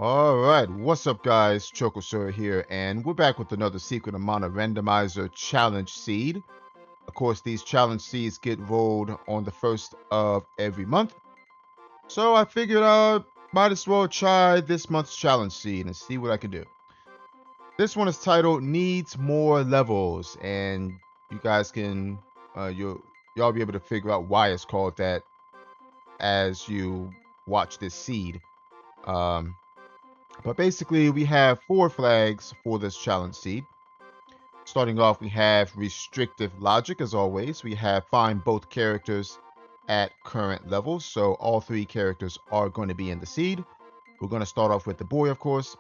All right, what's up, guys? Chocosur here, and we're back with another secret amount of randomizer challenge seed. Of course, these challenge seeds get rolled on the first of every month, so I figured I might as well try this month's challenge seed and see what I can do. This one is titled "Needs More Levels," and you guys can y'all be able to figure out why it's called that as you watch this seed. Um, But basically, we have 4 flags for this challenge seed. Starting off, we have restrictive logic, as always. We have find both characters at current levels. So all 3 characters are going to be in the seed. We're going to start off with the boy, of course.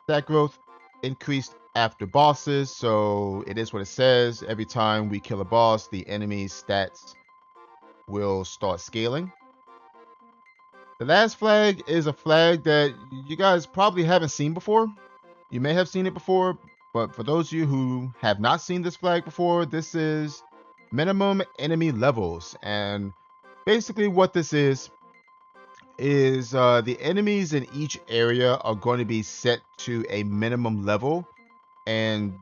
Stat growth increased after bosses. So it is what it says. Every time we kill a boss, the enemy's stats will start scaling. The last flag is a flag that you guys probably haven't seen before. You may have seen it before, but for those of you who have not seen this flag before, this is minimum enemy levels. And basically what this is the enemies in each area are going to be set to a minimum level, and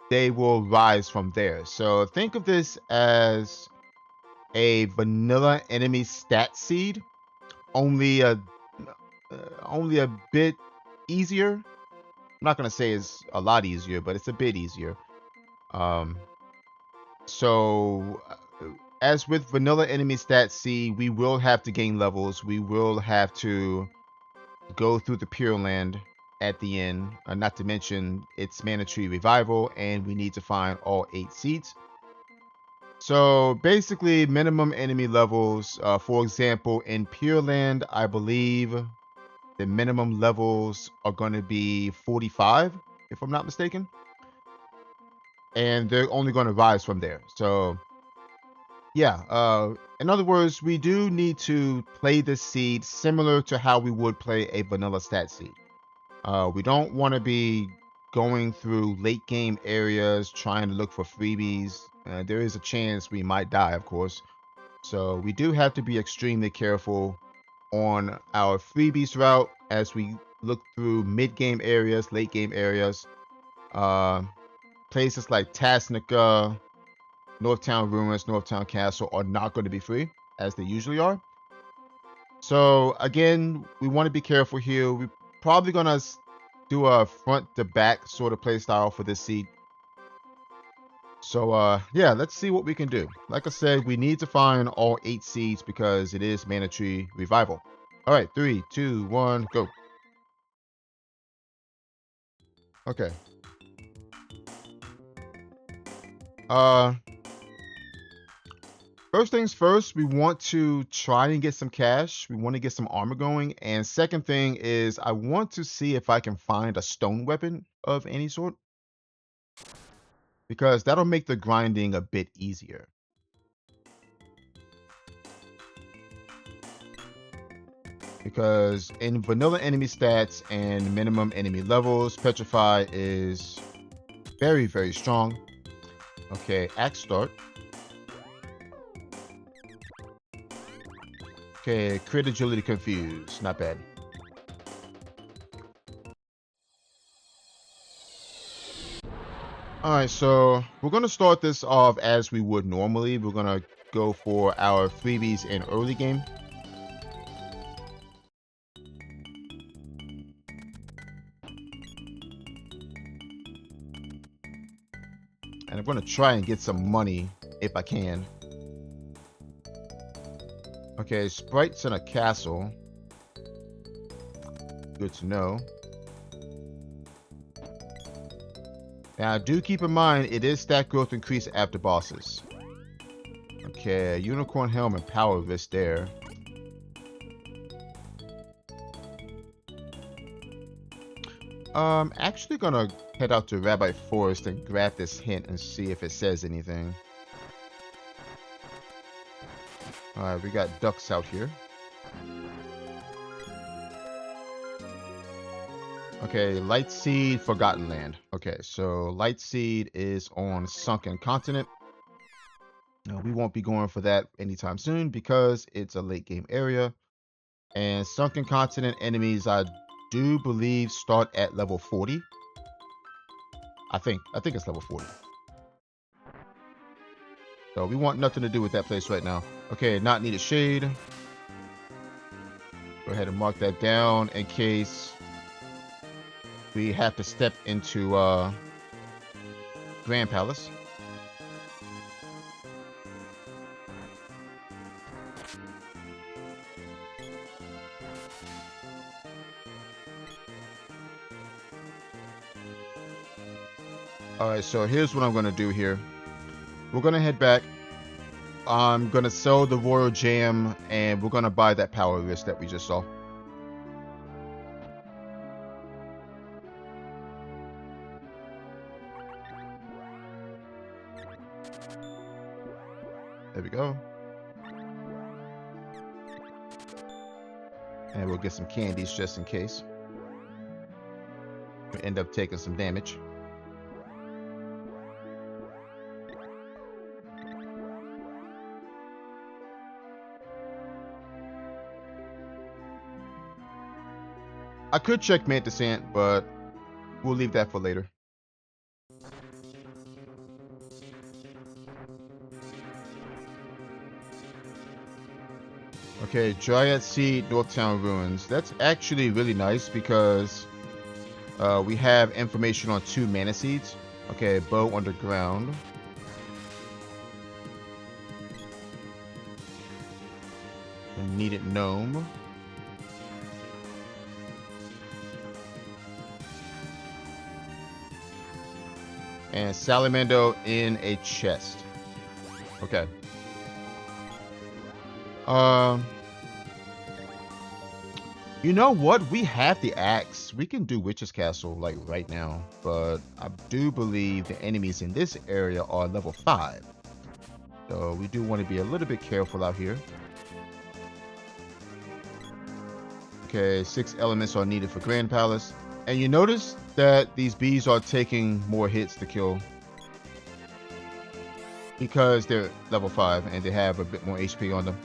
they will rise from there. So think of this as a vanilla enemy stat seed, only a bit easier. I'm not gonna say it's a lot easier, but it's a bit easier. Um, so as with vanilla enemy stat C, we will have to gain levels. We will have to go through the Pure Land at the end, not to mention its Mana Tree Revival, and we need to find all 8 seeds. So basically, minimum enemy levels. For example, in Pure Land, I believe the minimum levels are going to be 45, if I'm not mistaken. And they're only going to rise from there. So yeah, in other words, we do need to play this seed similar to how we would play a vanilla stat seed. We don't want to be going through late game areas trying to look for freebies. There is a chance we might die, of course. So we do have to be extremely careful on our freebies route as we look through mid game areas, late game areas. Uh, Places like Tasnica, Northtown Ruins, Northtown Castle are not going to be free, as they usually are. So again, we want to be careful here. We're probably going to do a front to back sort of play style for this seed. So yeah, let's see what we can do. Like I said, we need to find all 8 seeds because it is Mana Tree Revival. All right, 3, 2, 1, go. Okay. Uh, First things first, we want to try and get some cash. We want to get some armor going. And second thing is I want to see if I can find a stone weapon of any sort, because that'll make the grinding a bit easier. Because in vanilla enemy stats and minimum enemy levels, Petrify is very, very strong. Okay, axe start. Okay, crit agility confused. Not bad. Alright, so we're going to start this off as we would normally. We're going to go for our freebies in early game. And I'm going to try and get some money if I can. Okay, sprites in a castle. Good to know. Now, do keep in mind, it is stat growth increase after bosses. Okay, unicorn helm and power wrist there. Actually gonna head out to Rabbi Forest and grab this hint and see if it says anything. Alright, we got ducks out here. Okay, Light Seed, Forgotten Land. Okay, so Light Seed is on Sunken Continent. Now, we won't be going for that anytime soon because it's a late game area. And Sunken Continent enemies, I do believe start at level 40. I think it's level 40. So we want nothing to do with that place right now. Okay, not needed shade. Go ahead and mark that down in case we have to step into Grand Palace. Alright, so here's what I'm going to do here. We're going to head back. I'm going to sell the Royal Jam, and we're going to buy that power list that we just saw. There we go. And we'll get some candies just in case. We end up taking some damage. I could check Mantis Ant, but we'll leave that for later. Okay, Dryad Seed, Northtown Ruins. That's actually really nice because we have information on 2 mana seeds. Okay, Bow Underground. A needed Gnome. And Salamando in a chest. Okay. You know what? We have the axe. We can do Witch's Castle like right now, but I do believe the enemies in this area are level 5. So we do want to be a little bit careful out here. Okay, 6 elements are needed for Grand Palace. And you notice that these bees are taking more hits to kill because they're level 5 and they have a bit more HP on them.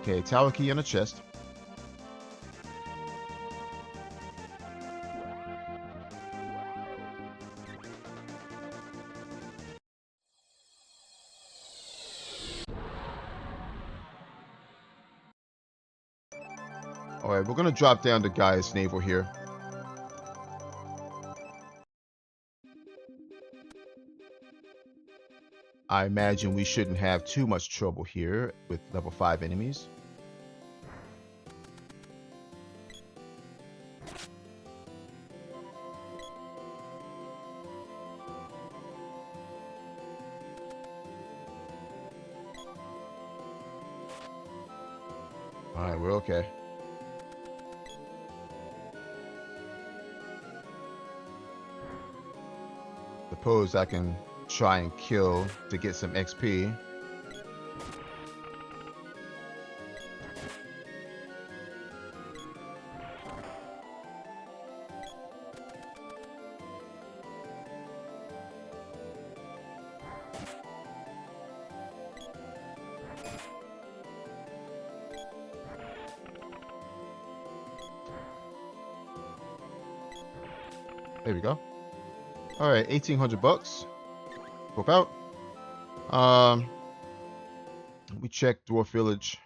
Okay, tower key on the chest. Alright, we're gonna drop down to Gaia's Navel here. I imagine we shouldn't have too much trouble here with level 5 enemies. Alright, we're okay. Suppose I can try and kill to get some XP. There we go. All right, 1,800 bucks. Swap out. We checked Dwarf Village.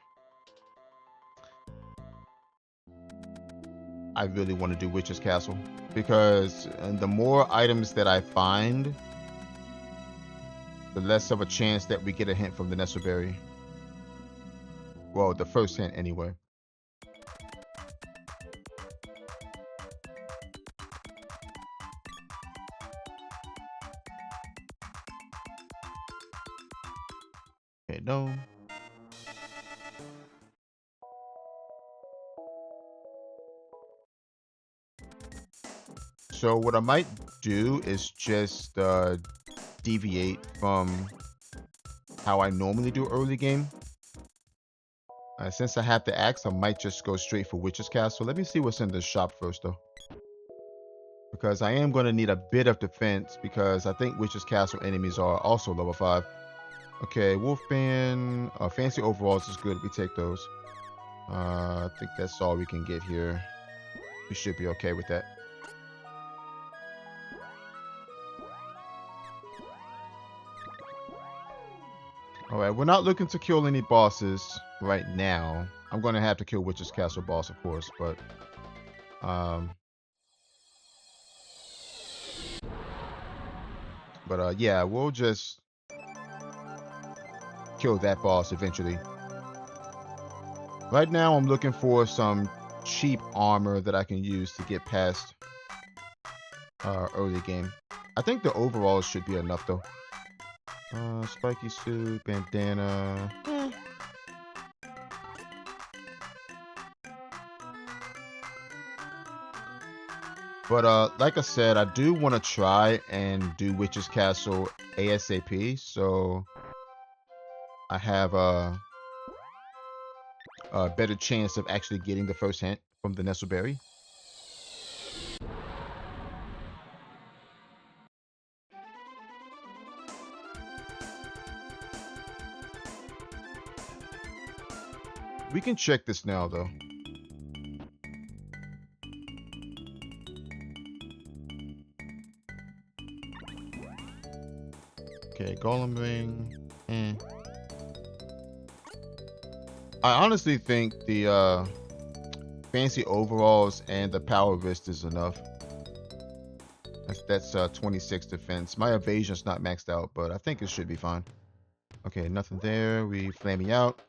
I really want to do Witch's Castle because the more items that I find, the less of a chance that we get a hint from the Nesselberry. Well, the first hint anyway. Okay, no. So what I might do is just deviate from how I normally do early game. Since I have the axe, I might just go straight for Witch's Castle. Let me see what's in the shop first, though. Because I am going to need a bit of defense, because I think Witch's Castle enemies are also level 5. Okay, Wolfband. Fancy overalls is good. We take those. I think that's all we can get here. We should be okay with that. Alright, we're not looking to kill any bosses right now. I'm going to have to kill Witch's Castle boss, of course, but... yeah, we'll just kill that boss eventually. Right now, I'm looking for some cheap armor that I can use to get past early game. I think the overalls should be enough, though. Spiky suit, bandana. But like I said, I do want to try and do Witch's Castle ASAP, so I have a better chance of actually getting the first hint from the Nestleberry. We can check this now, though. Okay, Golem Ring. I honestly think the fancy overalls and the power wrist is enough. That's 26 defense. My evasion's not maxed out, but I think it should be fine. Okay, nothing there. We flaming out.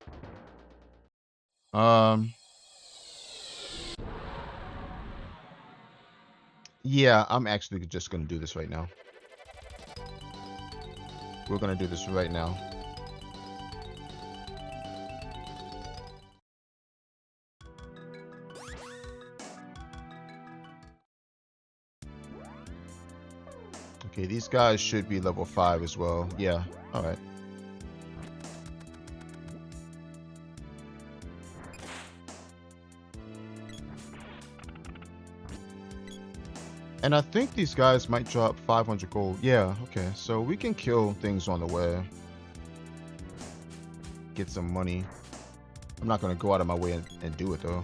Yeah, I'm actually just gonna do this right now. We're gonna do this right now. Okay, these guys should be level 5 as well. Yeah, alright. And I think these guys might drop 500 gold. Yeah, okay. So we can kill things on the way. Get some money. I'm not going to go out of my way and do it, though.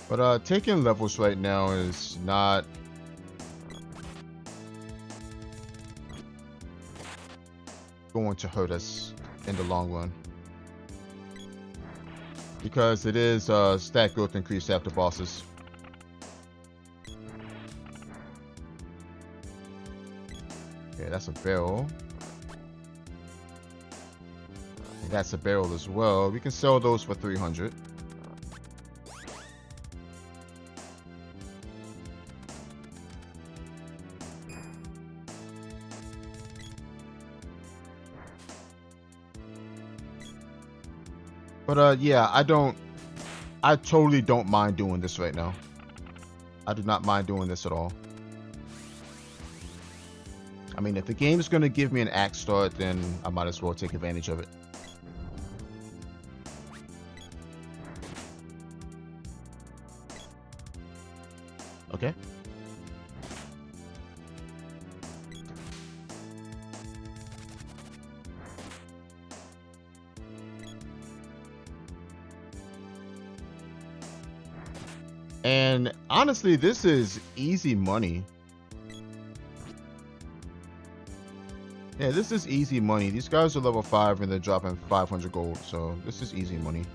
But taking levels right now is not going to hurt us in the long run. Because it is stat growth increase after bosses. Okay, that's a barrel. And that's a barrel as well. We can sell those for 300. But yeah, I totally don't mind doing this right now. I do not mind doing this at all. I mean, if the game is going to give me an axe start, then I might as well take advantage of it. Okay. And honestly, this is easy money. Yeah, this is easy money. These guys are level 5 and they're dropping 500 gold. So this is easy money.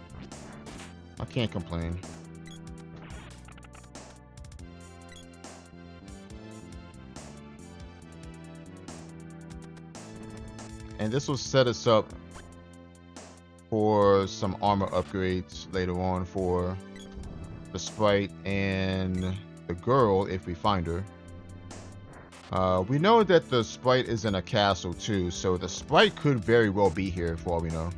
I can't complain. And this will set us up for some armor upgrades later on for the sprite and the girl if we find her. We know that the sprite is in a castle too, so the sprite could very well be here for all we know.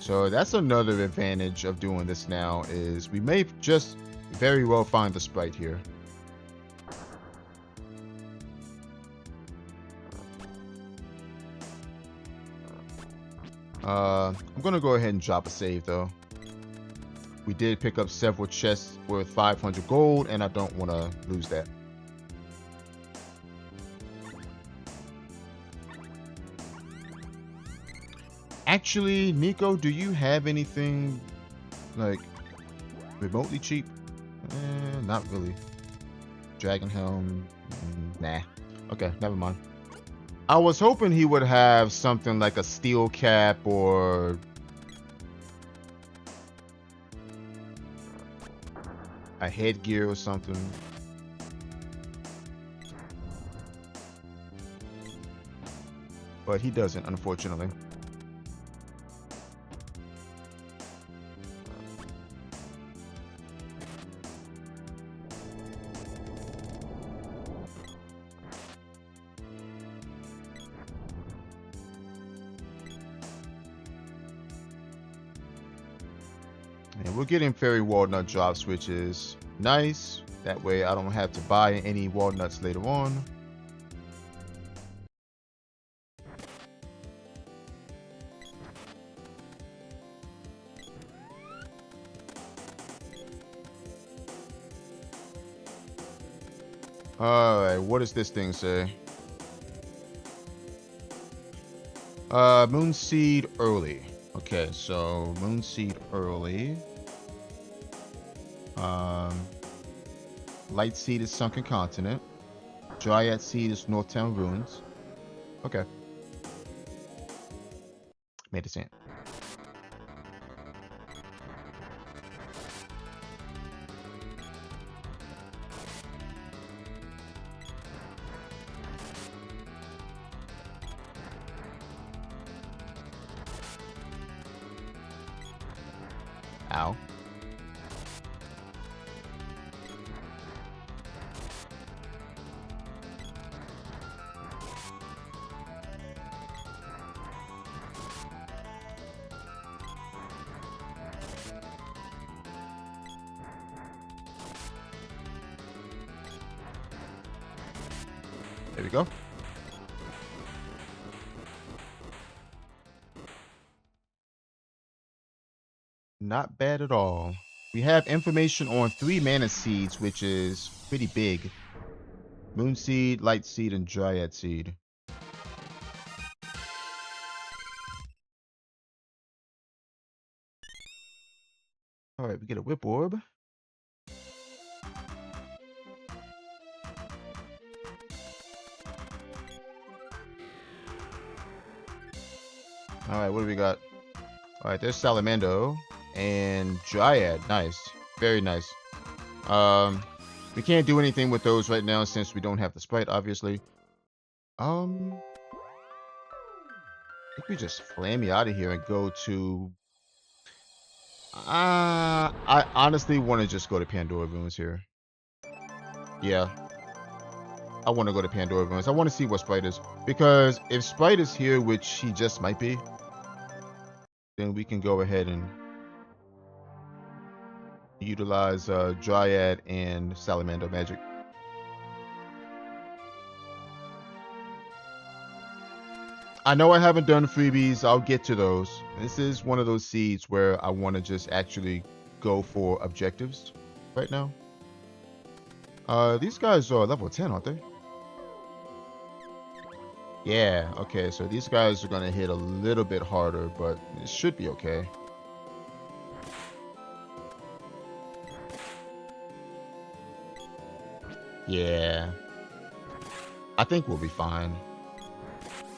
So that's another advantage of doing this now is we may just very well find the sprite here. I'm gonna go ahead and drop a save though. We did pick up several chests worth 500 gold, and I don't want to lose that. Actually, Nico, do you have anything like remotely cheap? Not really. Dragon Helm, nah. Okay, never mind. I was hoping he would have something like a steel cap or a headgear or something. But he doesn't, unfortunately. And we're getting fairy walnut drops, which is nice. That way I don't have to buy any walnuts later on. Alright, what does this thing say? Moonseed early. Okay, so Moonseed early. Light seed is Sunken Continent. Dryad seed is Northtown Ruins. Okay. Made it in. Ow. There we go. Not bad at all. We have information on 3 mana seeds, which is pretty big. Moon seed, light seed, and dryad seed. Alright, we get a whip orb. Alright, what do we got? Alright, there's Salamando and Dryad. Nice. Very nice. We can't do anything with those right now since we don't have the sprite, obviously. I think we just flammy out of here and go to... I honestly want to just go to Pandora Ruins here. Yeah. I want to go to Pandora Ruins. I want to see what sprite is. Because if sprite is here, which he just might be, then we can go ahead and utilize Dryad and Salamander magic. I know I haven't done freebies. I'll get to those. This is one of those seeds where I want to just actually go for objectives right now. These guys are level 10, aren't they? Yeah, okay, so these guys are going to hit a little bit harder, but it should be okay. Yeah. I think we'll be fine.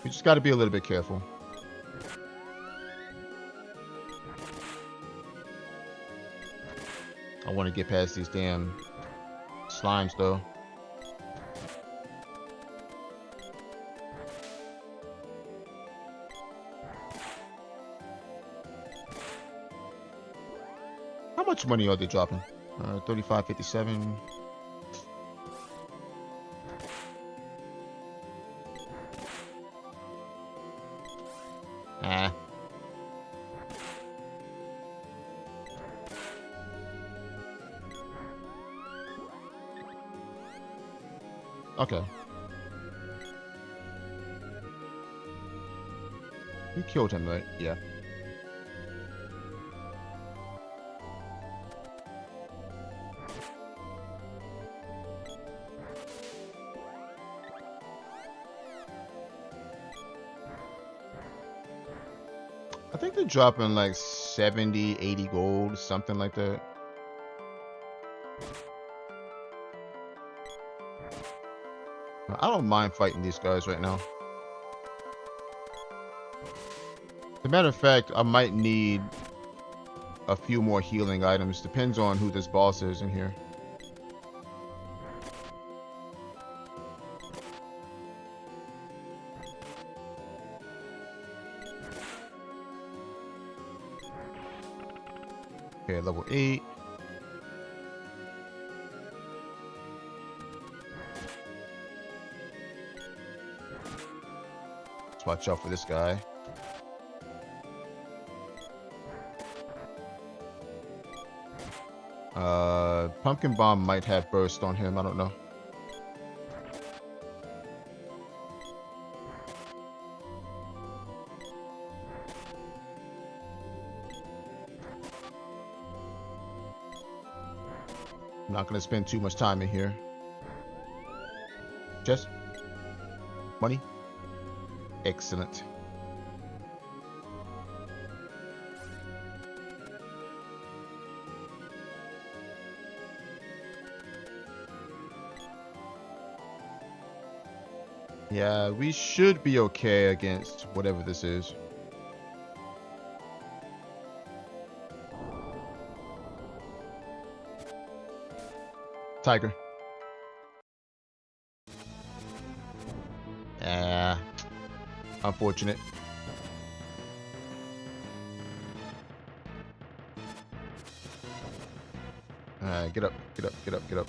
We just got to be a little bit careful. I want to get past these damn slimes, though. How much money are they dropping? 35.57. Ah. Okay. We killed him, right? Yeah. I think they're dropping like 70, 80 gold, something like that. I don't mind fighting these guys right now. As a matter of fact, I might need a few more healing items. Depends on who this boss is in here. Okay, level 8. Let's watch out for this guy. Pumpkin Bomb might have burst on him. I don't know. I'm not going to spend too much time in here. Just money. Excellent. Yeah, we should be okay against whatever this is. Tiger. Unfortunate. Get up, get up, get up, get up.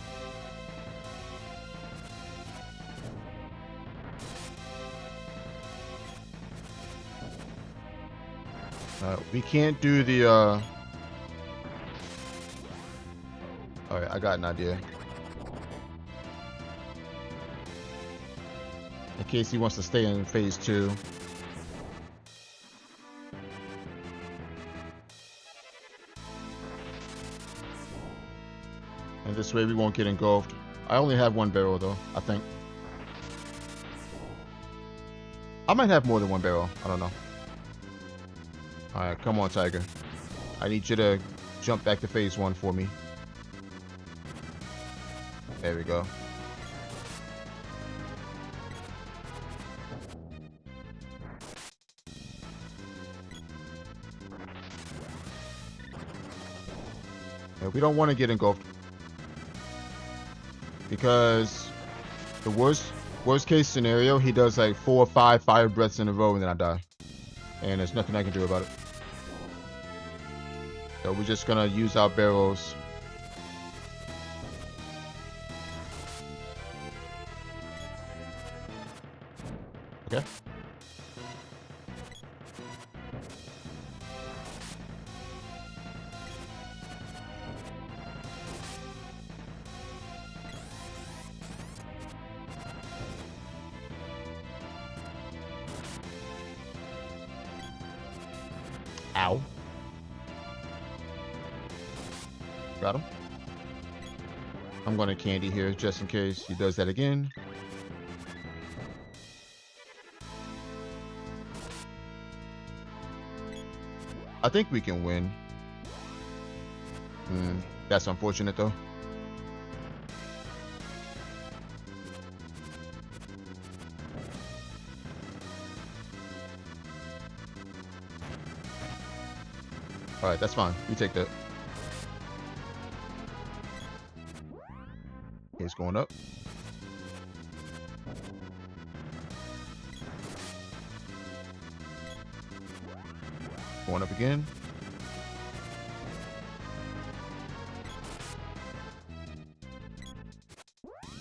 We can't do the, Alright, I got an idea. In case he wants to stay in phase 2. And this way we won't get engulfed. I only have one barrel though, I think. I might have more than one barrel. I don't know. Alright, come on, Tiger. I need you to jump back to phase 1 for me. There we go. Yeah, we don't want to get engulfed. Because the worst case scenario, he does like 4 or 5 fire breaths in a row and then I die. And there's nothing I can do about it. So we're just gonna use our barrels. Okay. Ow. Got him. I'm gonna candy here just in case he does that again. I think we can win. That's unfortunate though. Alright, that's fine. We take that. It's going up. Going up again.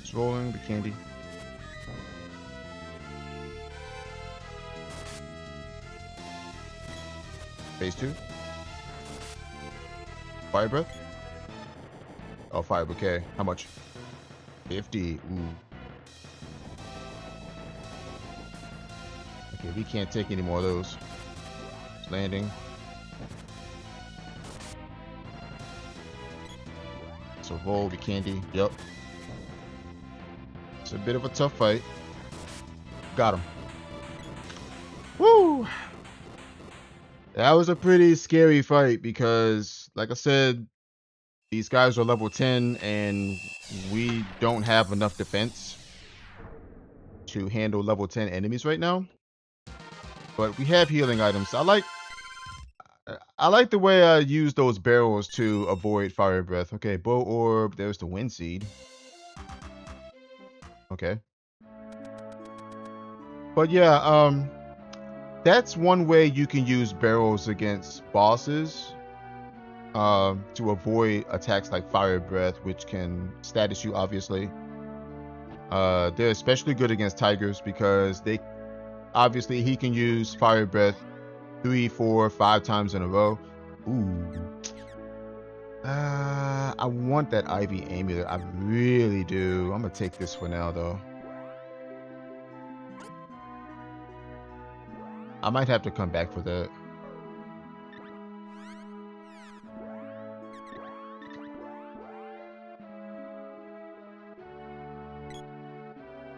It's rolling the candy. Phase 2. Fire breath. Oh, fire bouquet. How much? 50. Ooh. Okay, we can't take any more of those. Landing. So roll the candy. Yep. It's a bit of a tough fight. Got him. Woo! That was a pretty scary fight because, like I said, these guys are level 10 and we don't have enough defense to handle level 10 enemies right now. But we have healing items. I like the way I use those barrels to avoid fire breath. Okay, bow orb. There's the wind seed. Okay. But yeah, that's one way you can use barrels against bosses. To avoid attacks like fire breath, which can status you, obviously. They're especially good against tigers because obviously he can use fire breath 3, 4, 5 times in a row. Ooh. I want that Ivy amulet. I really do. I'm gonna take this for now, though. I might have to come back for that.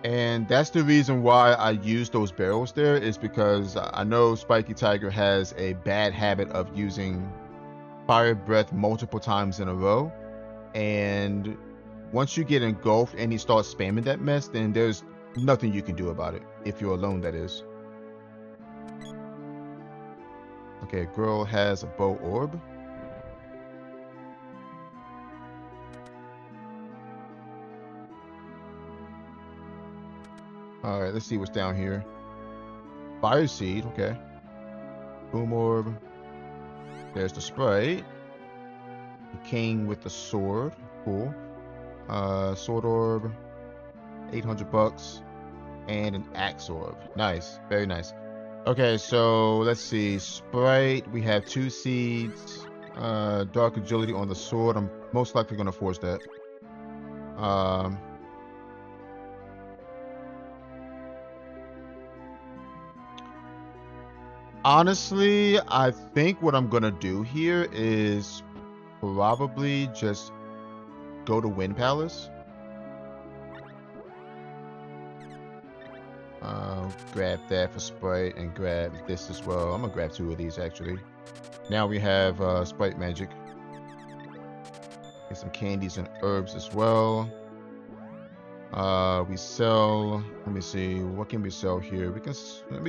And that's the reason why I use those barrels there, is because I know Spiky Tiger has a bad habit of using fire breath multiple times in a row. And once you get engulfed and he starts spamming that mess, then there's nothing you can do about it. If you're alone, that is. Okay, girl has a bow orb. Alright, let's see what's down here. Fire seed, okay. Boom orb. There's the Sprite. The king with the sword. Cool. Sword orb. 800 bucks. And an axe orb. Nice. Very nice. Okay, so let's see. Sprite. We have 2 seeds. Dark agility on the sword. I'm most likely going to force that. Honestly, I think what I'm going to do here is probably just go to Wind Palace. Grab that for Sprite and grab this as well. I'm gonna grab 2 of these actually. Now we have Sprite magic. Get some candies and herbs as well. We sell. Let me see. What can we sell here? We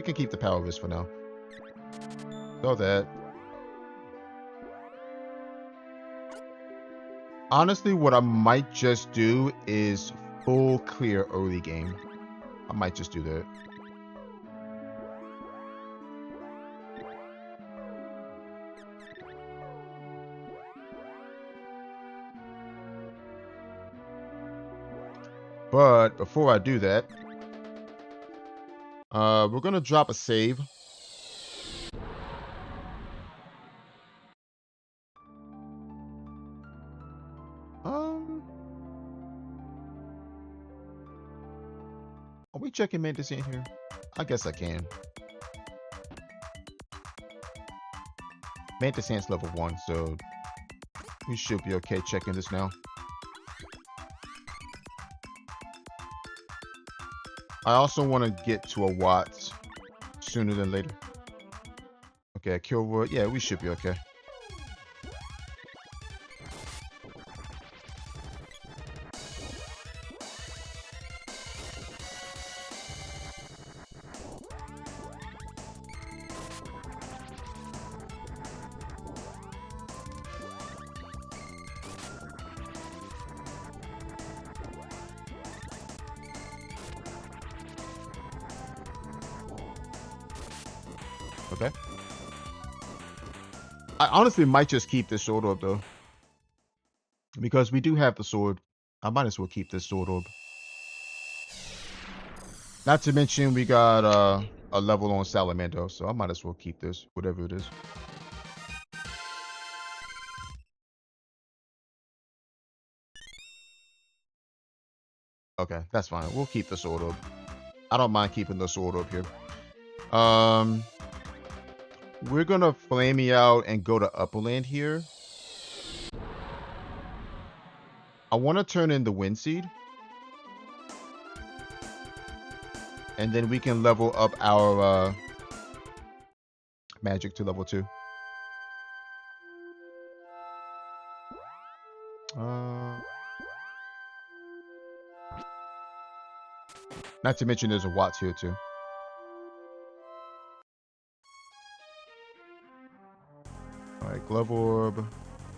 can keep the power wrist for now. Sell that. Honestly, what I might just do is full clear early game. I might just do that. But before I do that, we're gonna drop a save. Are we checking maintenance in here? I guess I can. Maintenance level 1, so we should be okay checking this now. I also want to get to a Watts sooner than later. Okay, Kilroy. Yeah, we should be okay. Okay. I honestly might just keep this sword orb though. Because we do have the sword. I might as well keep this sword orb. Not to mention we got a level on Salamander, so I might as well keep this, whatever it is. Okay, that's fine. We'll keep the sword orb. I don't mind keeping the sword orb here. Um, we're gonna flame me out and go to upper land here. I want to turn in the wind seed, and then we can level up our magic to level 2. Not to mention there's a Watts here too. All right, glove orb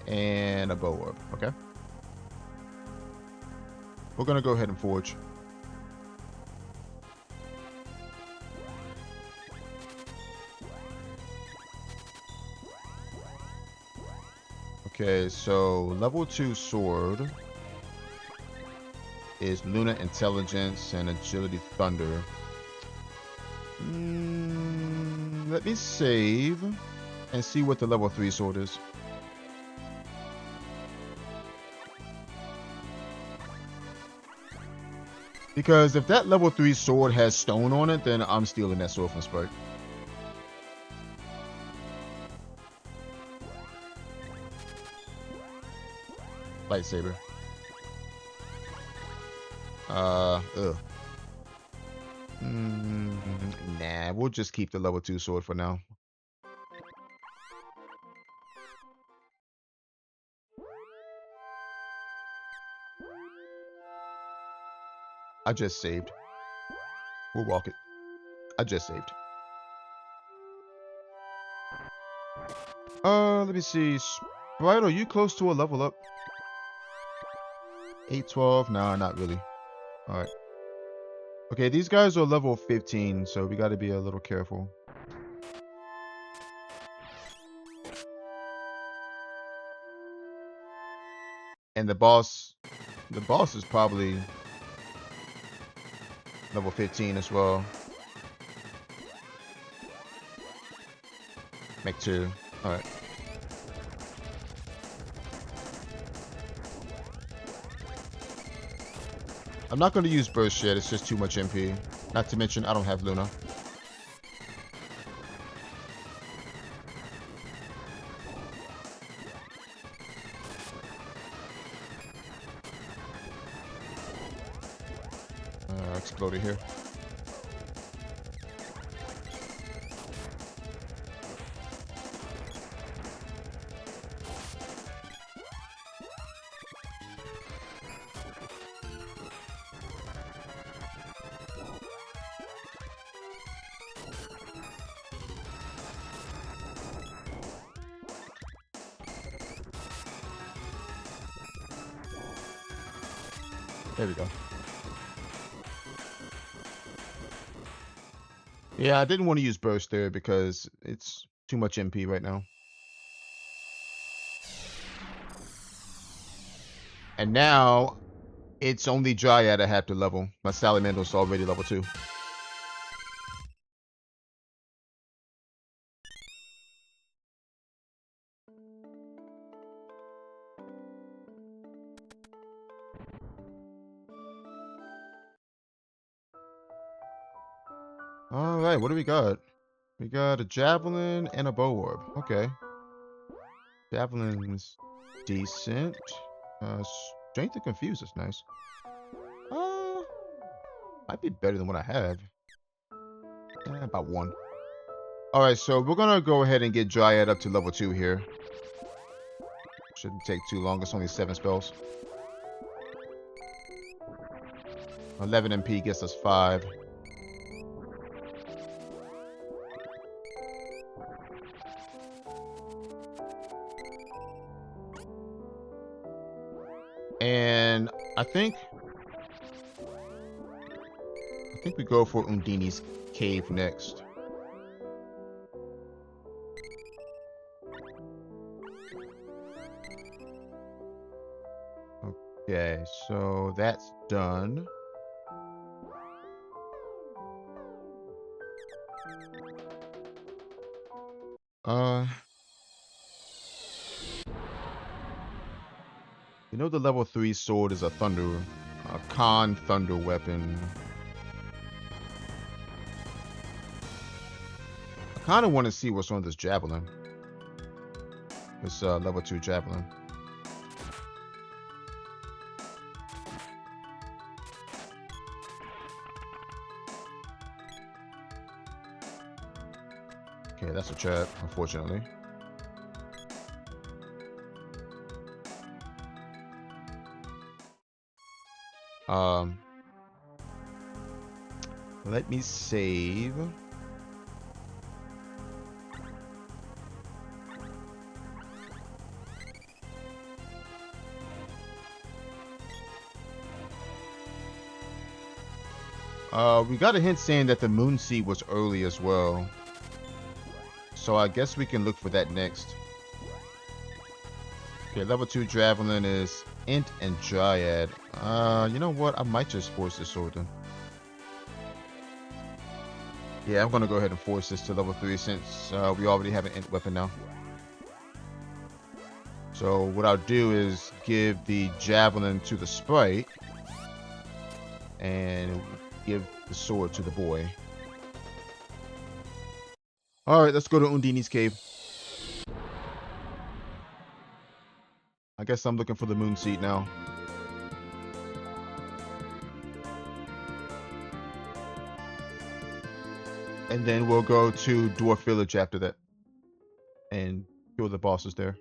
and a bow orb. Okay. We're gonna go ahead and forge. Okay, so level 2 sword is Luna Intelligence and Agility Thunder. Let me save and see what the level 3 sword is. Because if that level 3 sword has stone on it, then I'm stealing that sword from Sprite. Lightsaber. Nah, we'll just keep the level 2 sword for now. I just saved. We'll walk it. I just saved. Let me see. Sprite, are you close to a level up? 812? Nah, not really. Alright. Okay, these guys are level 15, so we gotta be a little careful. And the boss is probably level 15 as well. Make 2. Alright. I'm not going to use burst yet, it's just too much MP. Not to mention, I don't have Luna. Exploder here. There we go. Yeah, I didn't want to use burst there because it's too much MP right now. And now it's only Dryad I have to level. My Salamander's already level 2. Alright, what do we got? We got a javelin and a bow orb. Okay. Javelin's decent. Strength to confuse is nice. Might be better than what I have. About 1. Alright, so we're gonna go ahead and get Dryad up to level 2 here. Shouldn't take too long. It's only 7 spells. 11 MP gets us 5. And I think we go for Undini's cave next. Okay, so that's done. You know the level 3 sword is a Khan thunder weapon. kind of want to see what's on this javelin. This level 2 javelin. Okay, that's a trap, unfortunately. Let me save. We got a hint saying that the moon seed was early as well. So I guess we can look for that next. Okay, level 2 javelin is int and dryad. You know what? I might just force this sword then. Yeah, I'm gonna go ahead and force this to level 3 since we already have an int weapon now. So what I'll do is give the javelin to the sprite and give the sword to the boy. Alright, let's go to Undini's cave. I guess I'm looking for the moon seed now. And then we'll go to Dwarf Village after that. And kill the bosses there.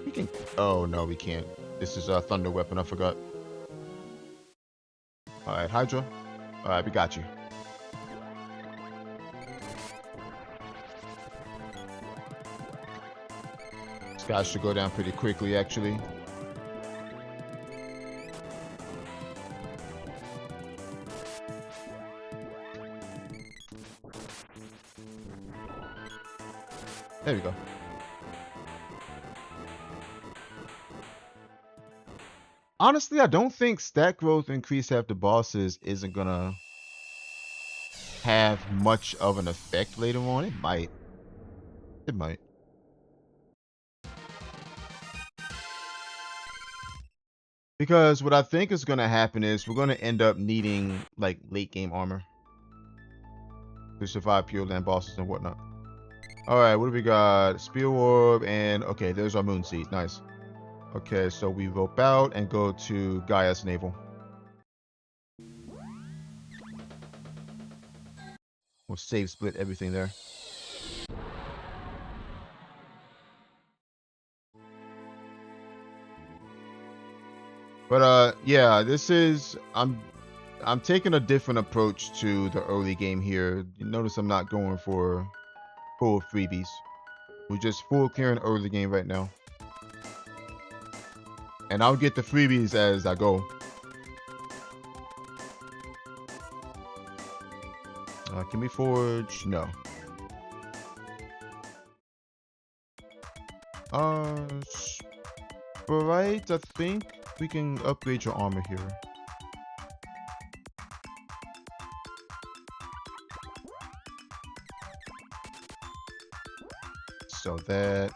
We can... Oh, no, we can't. This is a thunder weapon, I forgot. Alright, Hydra. Alright, we got you. This guy should go down pretty quickly, actually. There we go. Honestly, I don't think stat growth increase after bosses isn't gonna have much of an effect later on. It might. It might. Because what I think is gonna happen is we're gonna end up needing like late game armor to survive Pure Land bosses and whatnot. Alright, what do we got? Spear Orb and okay, there's our moon seed. Nice. Okay, so we rope out and go to Gaia's Navel. We'll save split everything there. But yeah, this is I'm taking a different approach to the early game here. You notice I'm not going for full freebies. We're just full clearing early game right now. And I'll get the freebies as I go. Can we forge? No. Right, I think we can upgrade your armor here. So that.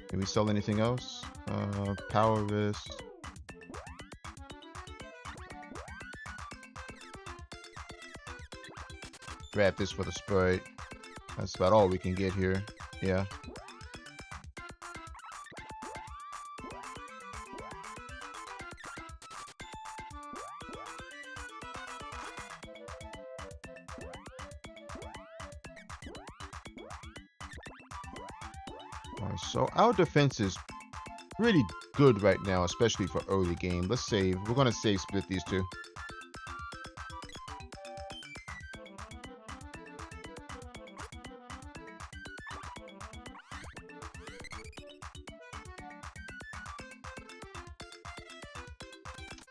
Can we sell anything else? Power wrist. Grab this for the sprite. That's about all we can get here. Yeah. So our defense is really good right now, especially for early game. Let's save. We're going to save split these two.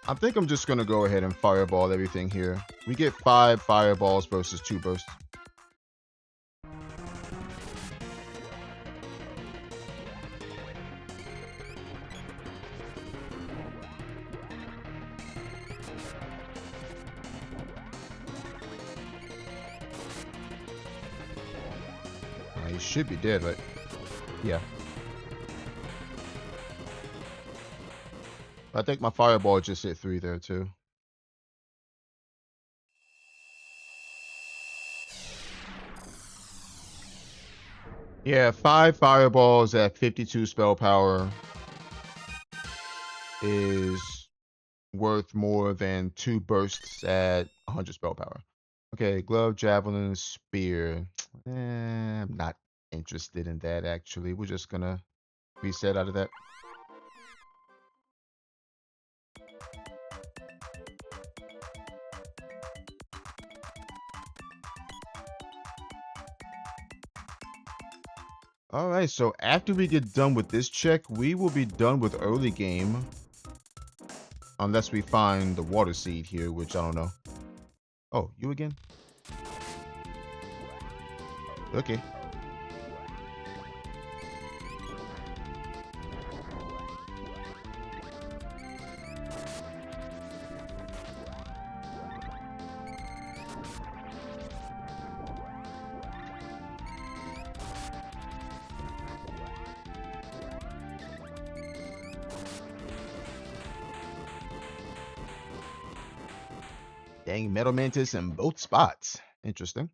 I think I'm just going to go ahead and fireball everything here. We get 5 fireballs versus 2 bursts. He should be dead, but yeah. I think my fireball just hit 3 there too. Yeah, 5 fireballs at 52 spell power is worth more than 2 bursts at 100 spell power. Okay, glove, javelin, spear. I'm not interested in that actually. We're just gonna reset out of that. Alright, so after we get done with this check, we will be done with early game. Unless we find the water seed here, which I don't know. Oh, you again? Okay. Dang, Metal Mantis in both spots. Interesting.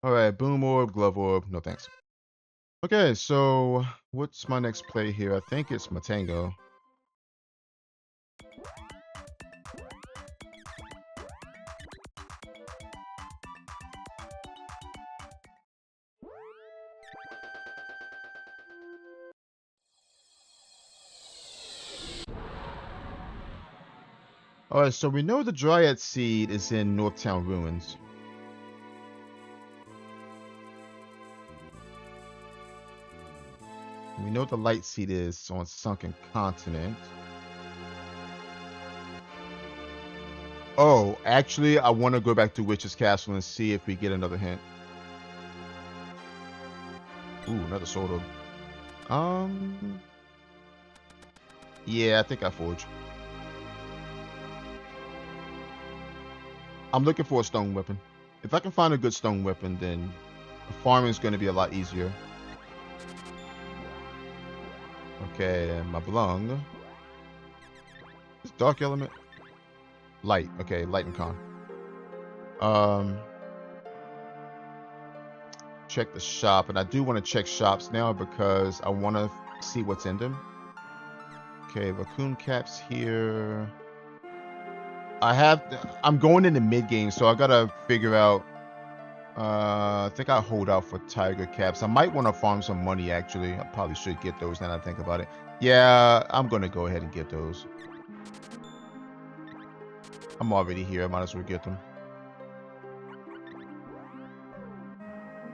Alright, boom orb, glove orb. No thanks. Okay, so what's my next play here? I think it's Matango. Alright, so we know the Dryad Seed is in Northtown Ruins. We know the Light Seed is on Sunken Continent. Oh, actually, I want to go back to Witch's Castle and see if we get another hint. Ooh, another sword orb. Yeah, I think I forge. I'm looking for a stone weapon. If I can find a good stone weapon, then farming is going to be a lot easier. Okay, my belong. It's dark element. Light. Okay, light and con. Check the shop, and I do want to check shops now because I want to see what's in them. Okay, raccoon caps here. I'm going into mid game, so I gotta figure out. I think I'll hold out for tiger caps. I might want to farm some money actually. I probably should get those now that I think about it. Yeah, I'm gonna go ahead and get those. I'm already here. I might as well get them.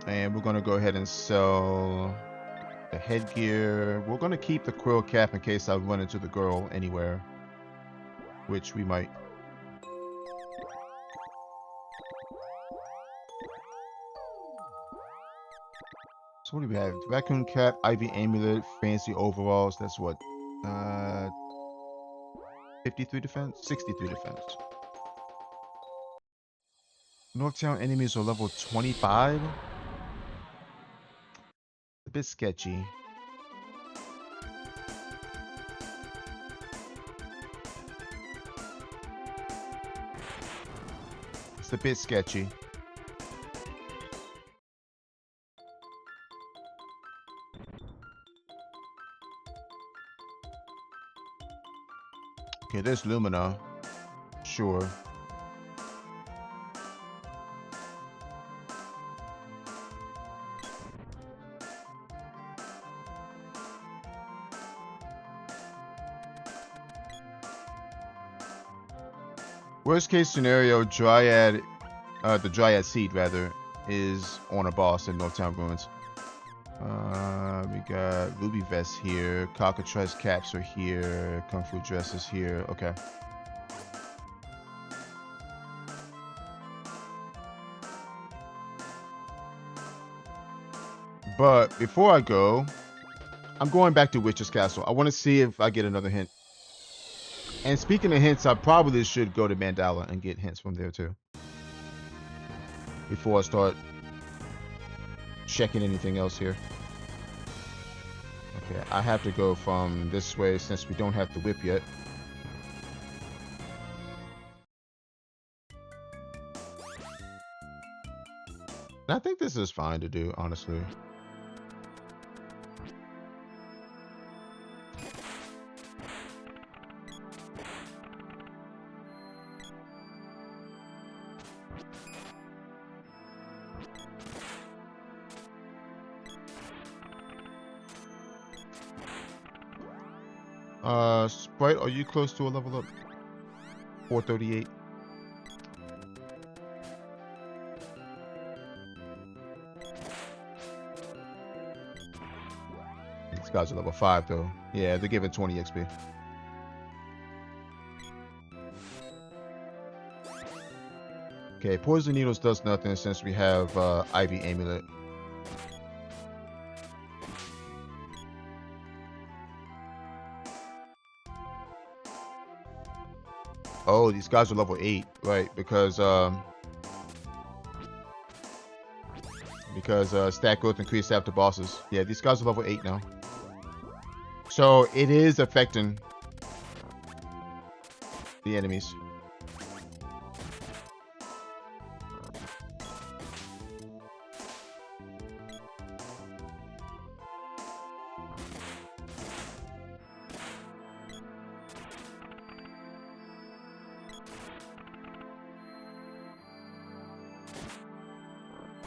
And we're gonna go ahead and sell the headgear. We're gonna keep the quill cap in case I run into the girl anywhere, which we might. So what do we have? Raccoon cap, ivy amulet, fancy overalls. That's what, 53 defense, 63 defense. Northtown enemies are level 25. A bit sketchy. It's a bit sketchy. Okay, there's Lumina. Sure. Worst case scenario, Dryad, the Dryad Seed rather, is on a boss in Northtown Ruins. We got Ruby Vest here, Cockatrice caps are here, Kung Fu dress is here. Okay. But before I go, I'm going back to Witch's Castle. I want to see if I get another hint. And speaking of hints, I probably should go to Mandala and get hints from there too. Before I start checking anything else here. Okay, I have to go from this way since we don't have the whip yet. I think this is fine to do, honestly. Sprite, are you close to a level up? 438. These guys are level 5 though. Yeah, they're giving 20 XP. Okay, Poison Needles does nothing since we have Ivy Amulet. Oh, these guys are level 8, right? Because stat growth increased after bosses. Yeah, these guys are level 8 now. So it is affecting the enemies.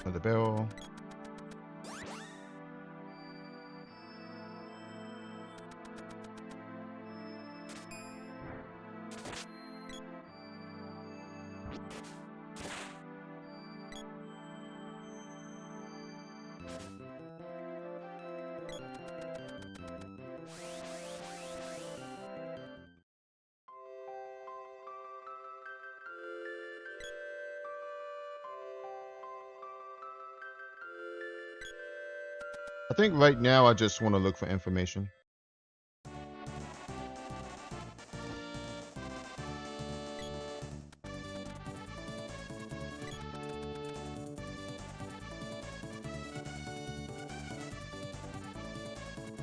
Another barrel. I think right now I just want to look for information.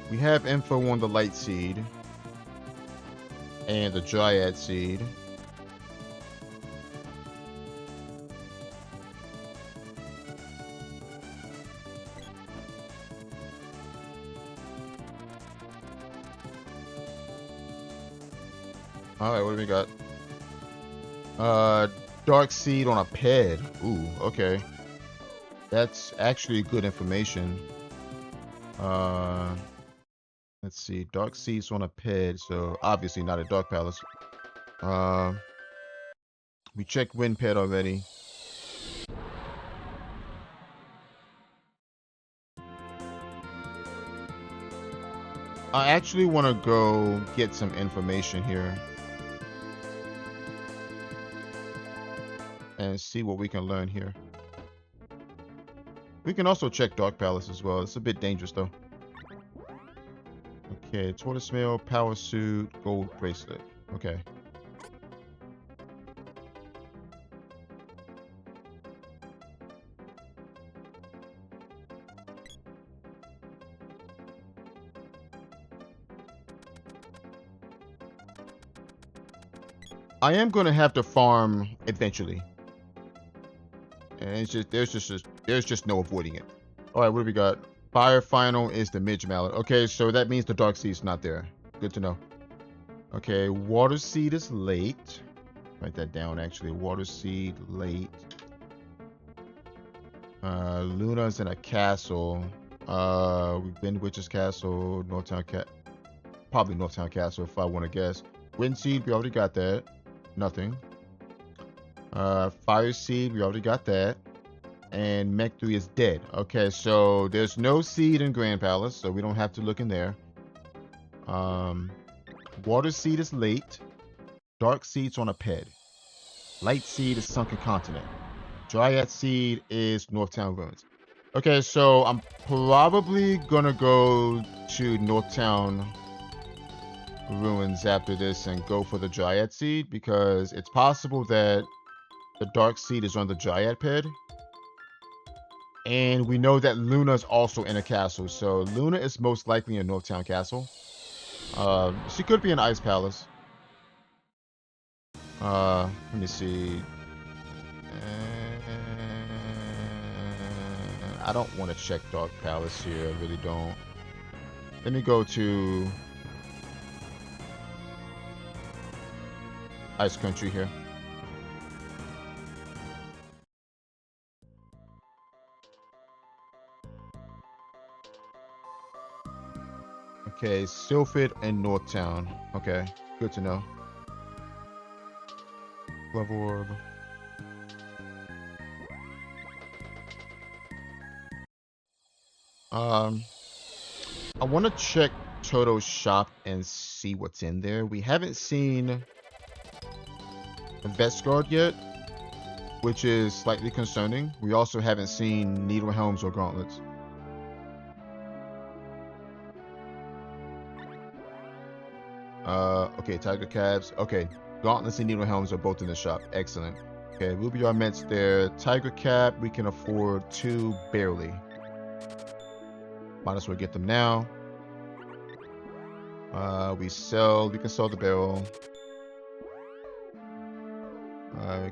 We have info on the Light Seed and the Dryad Seed. Alright, what do we got? Dark Seed on a ped. Ooh, okay. That's actually good information. Let's see. Dark Seeds on a ped, so obviously not a Dark Palace. We checked Wind Ped already. I actually want to go get some information here and see what we can learn here. We can also check Dark Palace as well. It's a bit dangerous though. Okay, Tortoise Mail, Power Suit, Gold Bracelet. Okay. I am going to have to farm eventually. And it's just there's just no avoiding it. All right, what do we got? Fire Final is the Midge Mallet. Okay, so that means the Dark Seed's not there. Good to know. Okay, Water Seed is late. Write that down actually. Water Seed late. Luna's in a castle. We've been to Witch's Castle, probably Northtown Castle if I want to guess. Wind Seed, we already got that. Nothing. Fire Seed, we already got that. And Mech 3 is dead. Okay, so there's no seed in Grand Palace, so we don't have to look in there. Water Seed is late. Dark Seed's on a ped. Light Seed is Sunken Continent. Dryad Seed is Northtown Ruins. Okay, so I'm probably gonna go to Northtown Ruins after this and go for the Dryad Seed, because it's possible that the Dark Seed is on the Dryad Pit. And we know that Luna is also in a castle, so Luna is most likely in Northtown Castle. She could be in Ice Palace. Let me see. I don't want to check Dark Palace here. I really don't. Let me go to Ice Country here. Okay, Sylphid and Northtown. Okay, good to know. Level Orb. I want to check Toto's shop and see what's in there. We haven't seen a Vestguard yet, which is slightly concerning. We also haven't seen Needle Helms or Gauntlets. Okay, Tiger Cabs. Okay, Gauntlets and Needle Helms are both in the shop. Excellent. Okay, Ruby Armets there. Tiger Cap, we can afford 2 barely. Might as well get them now. We can sell the barrel.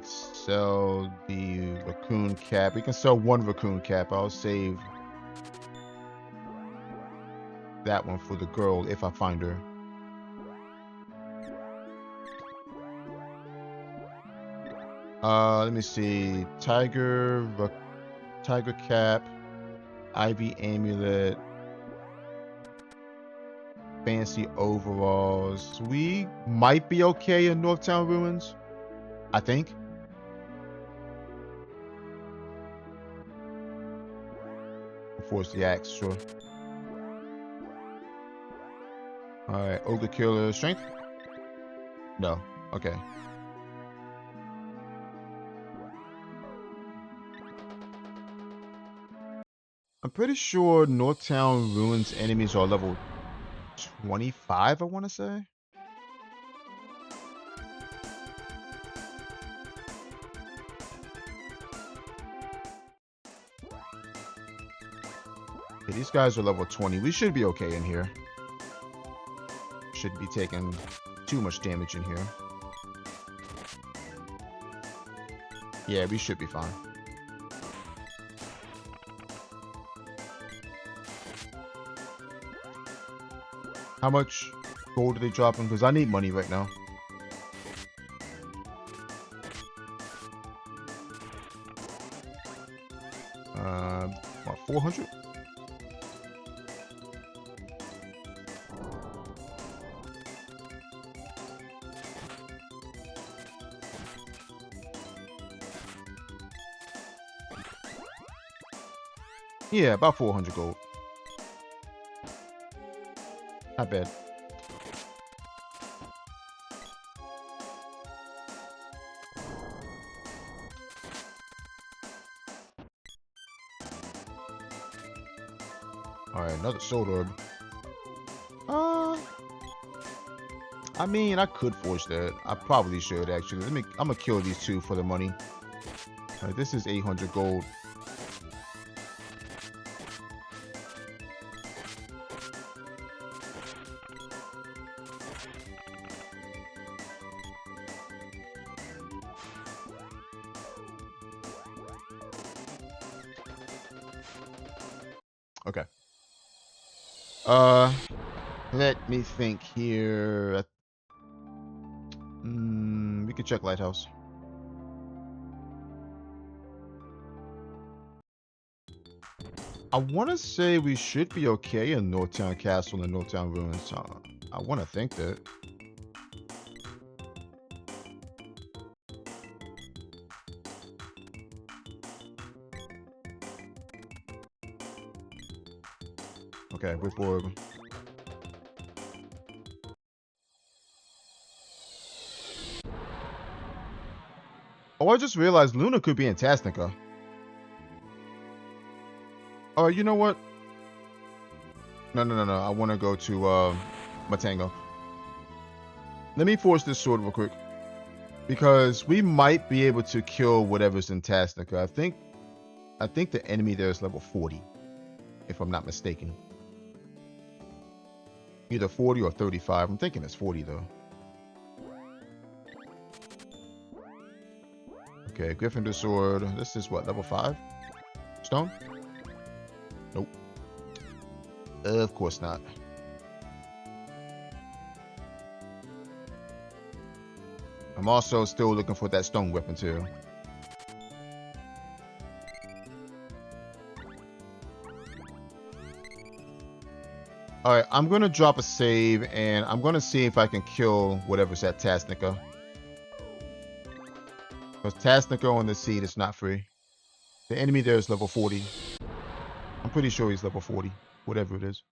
Sell the raccoon cap. We can sell 1 raccoon cap. I'll save that one for the girl if I find her. Let me see. Tiger cap, Ivy amulet, fancy overalls. We might be okay in Northtown Ruins, I think. Force the axe, sure. Alright, Ogre Killer strength? No. Okay. I'm pretty sure Northtown Ruins enemies are level 25, I want to say. Okay, these guys are level 20. We should be okay in here. Shouldn't be taking too much damage in here. Yeah, we should be fine. How much gold are they dropping? Because I need money right now. What, 400? Yeah, about 400 gold. Not bad. Alright, another sword orb. I mean, I could forge that. I probably should, actually. I'm gonna kill these 2 for the money. Alright, this is 800 gold. Okay. Let me think here. We can check Lighthouse. I want to say we should be okay in Northtown Castle and Northtown Ruins. I want to think that. Okay, with orb. Oh, I just realized Luna could be in Tasnica. Oh, you know what? No. I want to go to Matango. Let me force this sword real quick. Because we might be able to kill whatever's in Tasnica. I think the enemy there is level 40, if I'm not mistaken. Either 40 or 35. I'm thinking it's 40 though. Okay, Gryffindor sword. This is what, level 5? Stone? Nope. Of course not. I'm also still looking for that stone weapon too. Alright, I'm going to drop a save and I'm going to see if I can kill whatever's at Tasnica. Because Tasnica on the seed is not free. The enemy there is level 40. I'm pretty sure he's level 40. Whatever it is.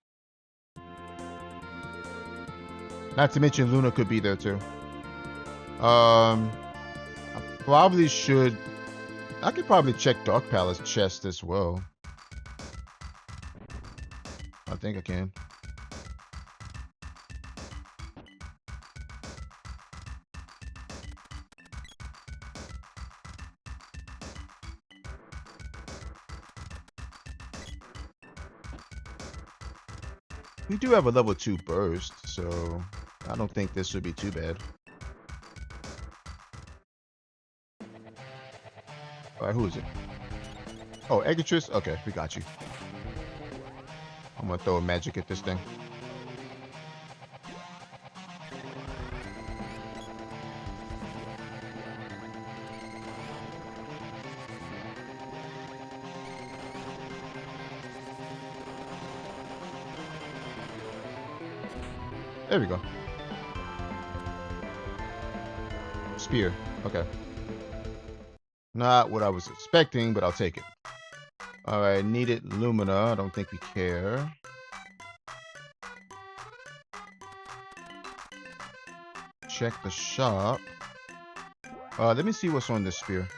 Not to mention Luna could be there too. I probably should... I could probably check Dark Palace chest as well. I think I can. We do have a level 2 burst, so I don't think this would be too bad. Alright, who is it? Oh, Egatris? Okay, we got you. I'm gonna throw a magic at this thing. There we go. Spear. Okay. Not what I was expecting, but I'll take it. Alright, needed Lumina. I don't think we care. Check the shop. Let me see what's on this spear.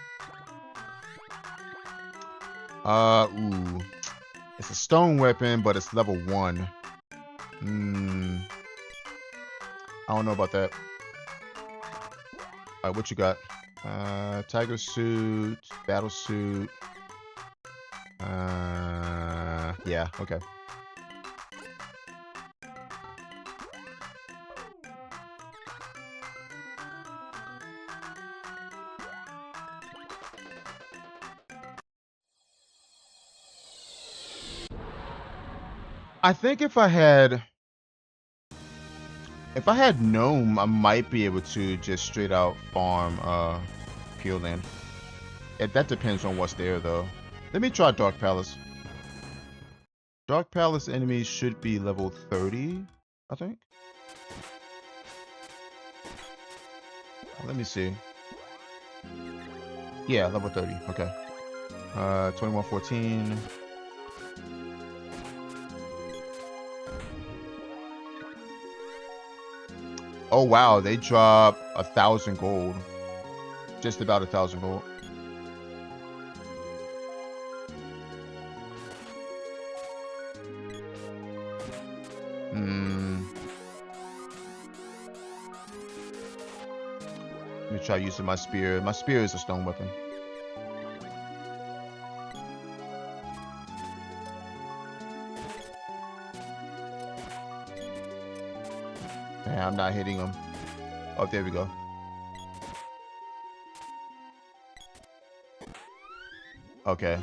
Ooh. It's a stone weapon, but it's level 1. I don't know about that. Alright, what you got? Tiger suit, battle suit. Yeah, okay. I think if I had Gnome, I might be able to just straight out farm Pure Land. That depends on what's there though. Let me try Dark Palace. Dark Palace enemies should be level 30, I think. Let me see. Yeah, level 30. Okay. 2114. Oh wow, they drop 1,000 gold. Just about 1,000 gold. Let me try using my spear. My spear is a stone weapon. Man, I'm not hitting him. Oh, there we go. Okay.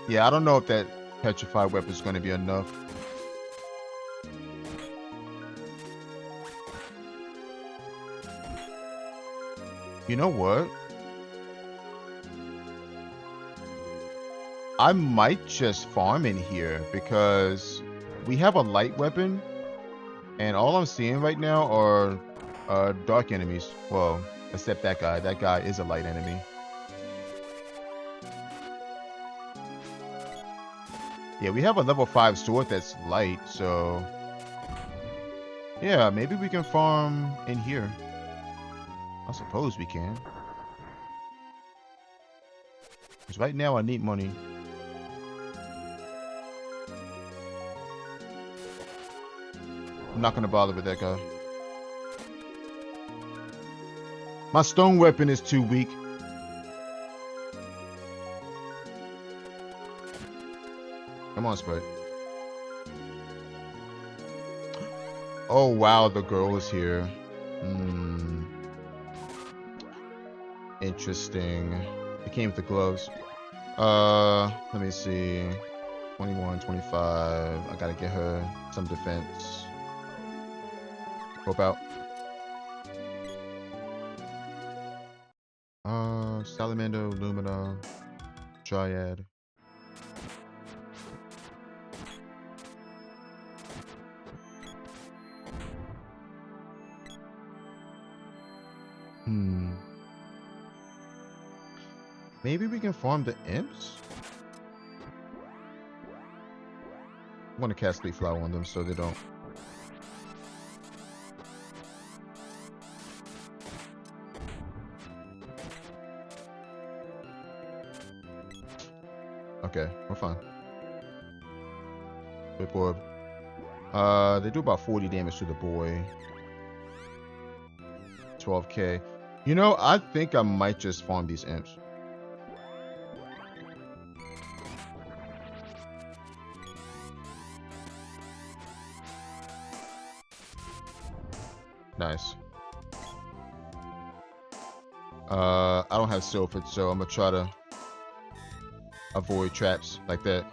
Yeah, I don't know if that petrified weapon is going to be enough. You know what? I might just farm in here because we have a light weapon and all I'm seeing right now are dark enemies. Well, except that guy. That guy is a light enemy. Yeah, we have a level 5 sword that's light, so... yeah, maybe we can farm in here. I suppose we can. Because right now I need money. I'm not gonna bother with that guy. My stone weapon is too weak. Come on, Sprite. Oh wow, the girl is here. Hmm. Interesting. It came with the gloves. Let me see. 21, 25. I gotta get her some defense. Hope out. Salamander, Lumina, Dryad. Maybe we can farm the imps? I want to cast Leaf Flower on them so they don't. Okay, we're fine. Whip Orb. They do about 40 damage to the boy. 12k. You know, I think I might just farm these imps. Nice. I don't have Sylphid, so I'm gonna try to avoid traps like that.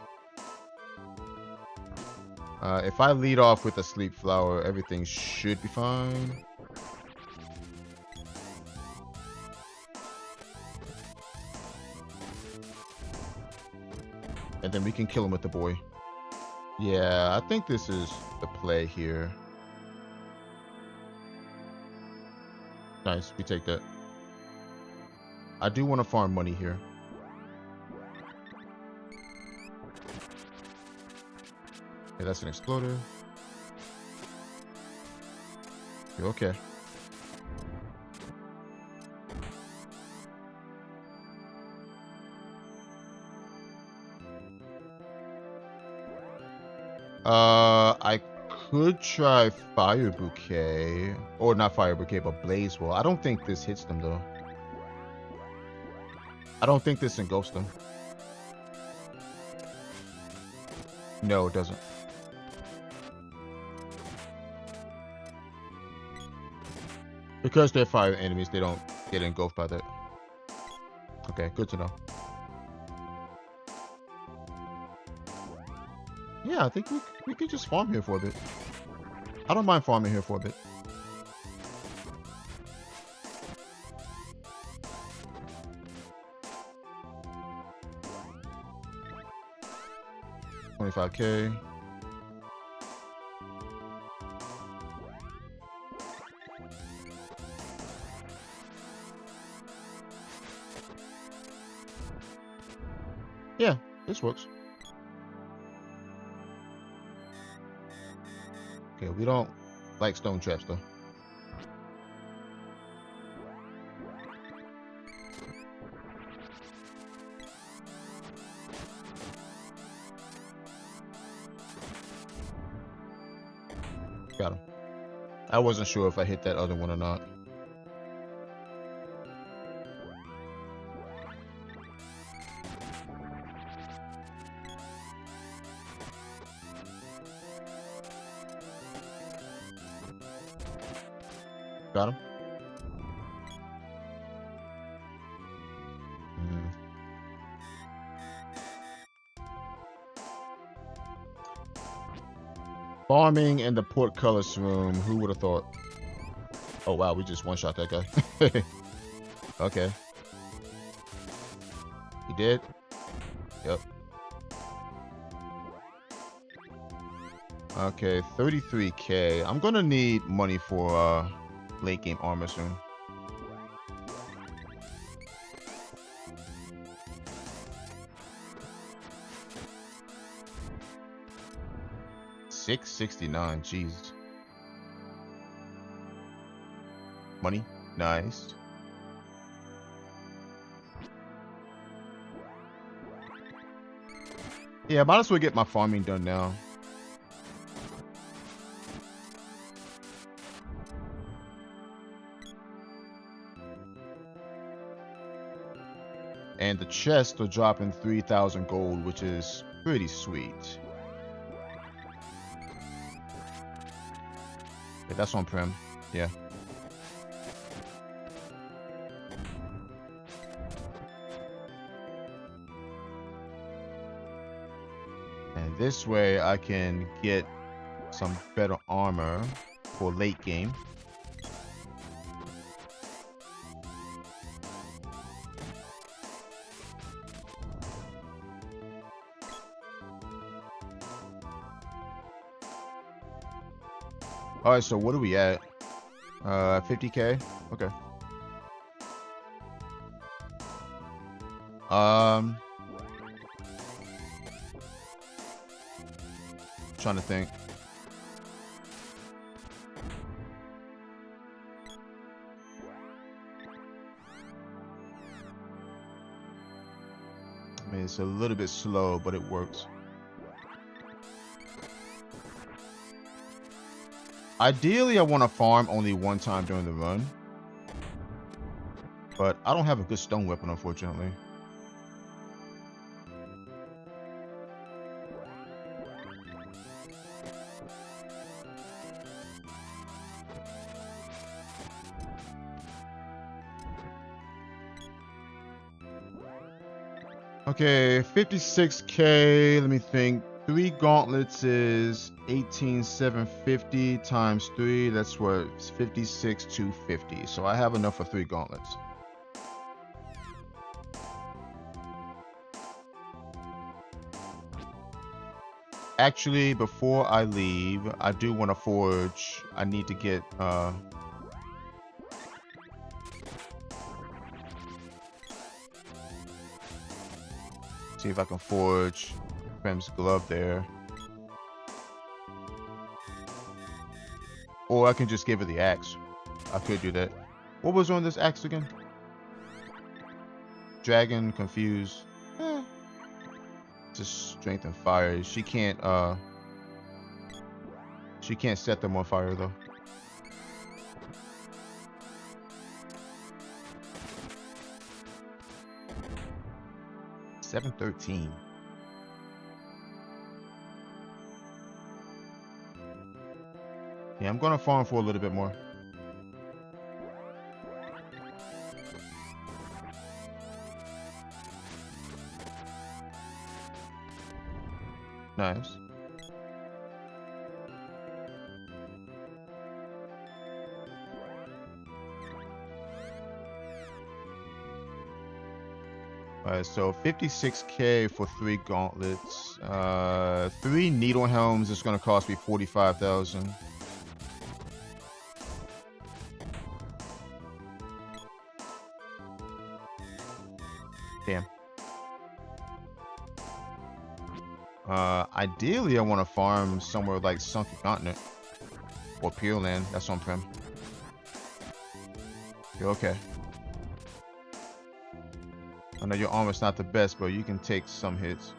If I lead off with a Sleep Flower, everything should be fine. And then we can kill him with the boy. Yeah, I think this is the play here. Nice, we take that. I do want to farm money here. Okay, that's an exploder. You're okay. I could try Fire Bouquet. Or not Fire Bouquet, but Blaze Wall. I don't think this hits them, though. I don't think this engulfs them. No, it doesn't. Because they're fire enemies, they don't get engulfed by that. Okay, good to know. Yeah, I think we could just farm here for a bit. I don't mind farming here for a bit. $25k. Yeah, this works. Okay, we don't like stone traps though. Got him. I wasn't sure if I hit that other one or not. Got him. Farming in the portcullis room. Who would have thought? Oh wow, we just one-shot that guy. Okay. He did? Yep. Okay, 33k. I'm gonna need money for late game armor soon. $669, jeez. Money, nice. Yeah, I might as well get my farming done now. And the chests are dropping 3,000 gold, which is pretty sweet. Yeah, that's on Prim. Yeah. And this way I can get some better armor for late game. All right, so what are we at? 50k. Okay. Trying to think. I mean, it's a little bit slow, but it works. Ideally, I want to farm only one time during the run. But I don't have a good stone weapon, unfortunately. Okay, 56k. Let me think. 3 gauntlets is 18,750 times 3. That's what, 56,250. So I have enough for 3 gauntlets. Actually, before I leave, I do want to forge. I need to get see if I can forge Prim's glove there. Or I can just give her the axe. I could do that. What was on this axe again? Dragon, confused. Just strength and fire. She can't set them on fire though. $713. Yeah, I'm gonna farm for a little bit more. Nice. Alright, so 56k for 3 gauntlets. 3 needle helms is gonna cost me 45,000. Damn. Ideally I want to farm somewhere like Sunken Continent or Pure Land. That's on Prim. You're okay. I know your armor's not the best, but you can take some hits.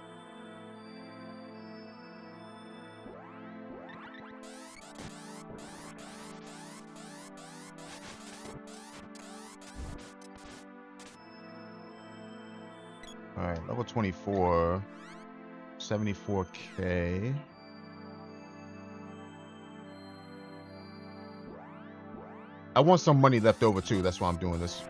Alright, level 24. 74k. I want some money left over too, that's why I'm doing this.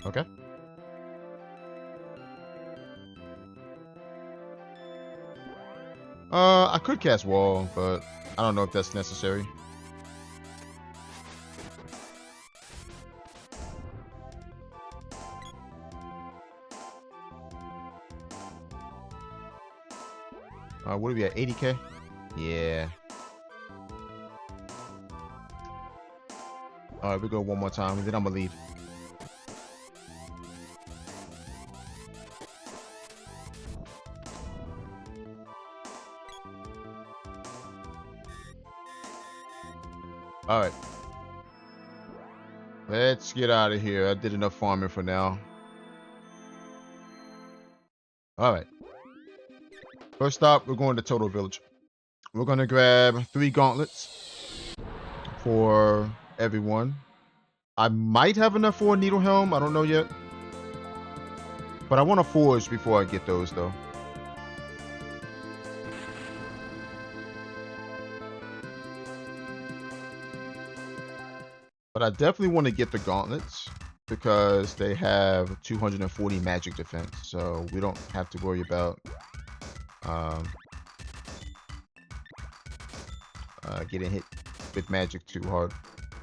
Okay. I could cast Wall, but I don't know if that's necessary. What are we at? 80k? Yeah. Alright, we go one more time, and then I'm gonna leave. All right. Let's get out of here. I did enough farming for now. All right. First stop, we're going to Total Village. We're going to grab 3 gauntlets for everyone. I might have enough for a needle helm. I don't know yet. But I want to forge before I get those, though. But I definitely want to get the gauntlets because they have 240 magic defense. So we don't have to worry about getting hit with magic too hard.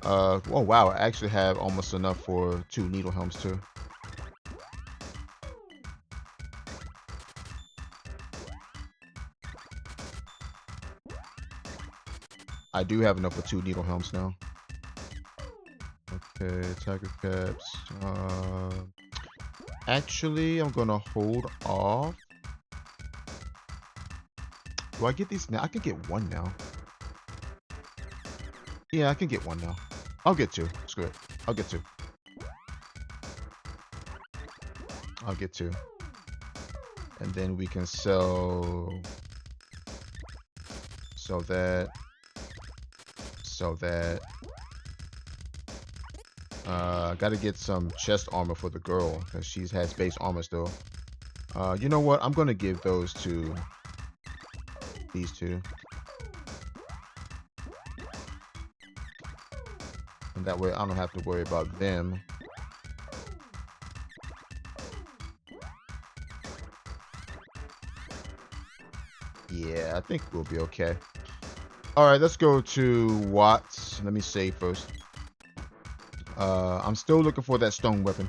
Oh wow, I actually have almost enough for 2 needle helms too. I do have enough for 2 needle helms now. Okay, tiger caps. Actually, I'm gonna hold off. Do I get these now? I can get 1 now. Yeah, I can get 1 now. I'll get 2. Screw it. I'll get 2. I'll get 2. And then we can sell that. Sell that. Gotta get some chest armor for the girl because she has base armor still. You know what? I'm gonna give those to these 2. And that way I don't have to worry about them. Yeah, I think we'll be okay. Alright, let's go to Watts. Let me save first. I'm still looking for that stone weapon.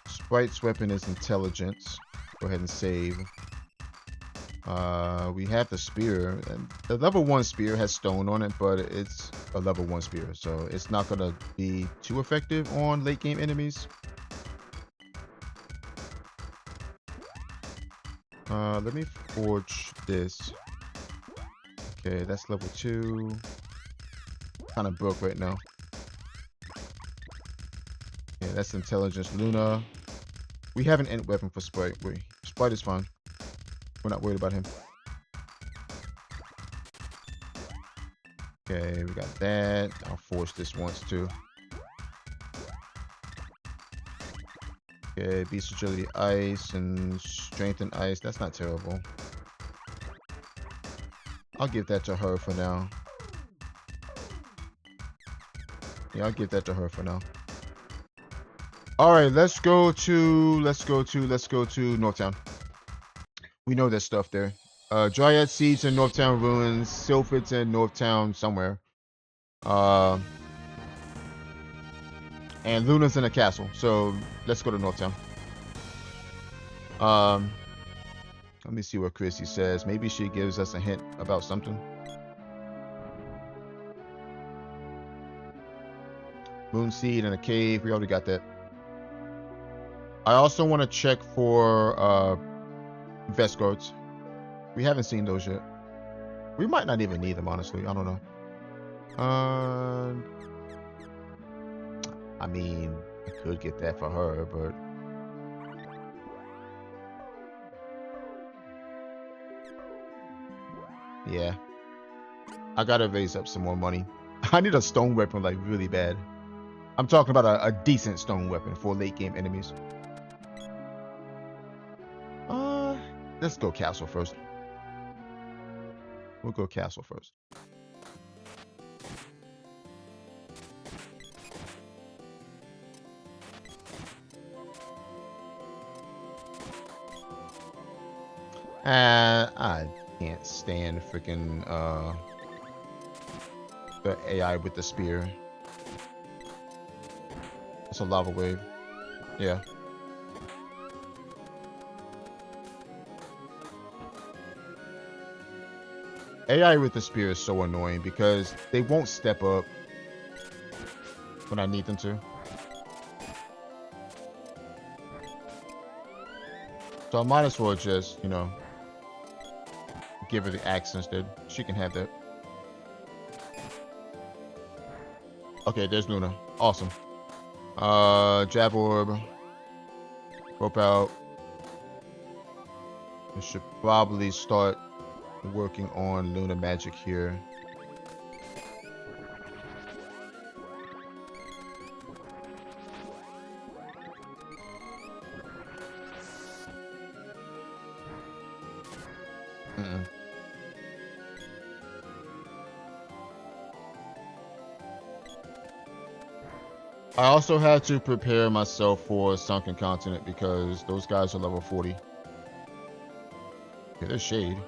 Sprite's weapon is intelligence. Go ahead and save. We have the spear, and the level 1 spear has stone on it, but it's a level 1 spear, so it's not gonna be too effective on late game enemies. Let me forge this. Okay, that's level 2. Kind of broke right now. Yeah, that's intelligence. Luna. We have an int weapon for Sprite. Sprite is fine. We're not worried about him. Okay, we got that. I'll force this once too. Okay, beast agility ice and strength and ice. That's not terrible. I'll give that to her for now. Yeah, I'll give that to her for now. Alright, let's go to Northtown. We know there's stuff there. Dryad Seeds in Northtown Ruins, Sylphids in Northtown somewhere. And Luna's in a castle, so let's go to Northtown. Let me see what Chrissy says. Maybe she gives us a hint about something. Moonseed in a cave. We already got that. I also want to check for vest guards. We haven't seen those yet. We might not even need them, honestly. I don't know. I mean, I could get that for her, but yeah. I gotta raise up some more money. I need a stone weapon like really bad. I'm talking about a decent stone weapon for late game enemies. Let's go castle first. We'll go castle first. I can't stand freaking the AI with the spear. It's a lava wave. Yeah. AI with the spear is so annoying because they won't step up when I need them to. So I might as well just, you know, give her the axe instead. She can have that. Okay, there's Luna. Awesome. Jab orb. Rope out. I should probably start working on Luna magic here. I also had to prepare myself for Sunken Continent because those guys are level 40. Okay, there's Shade.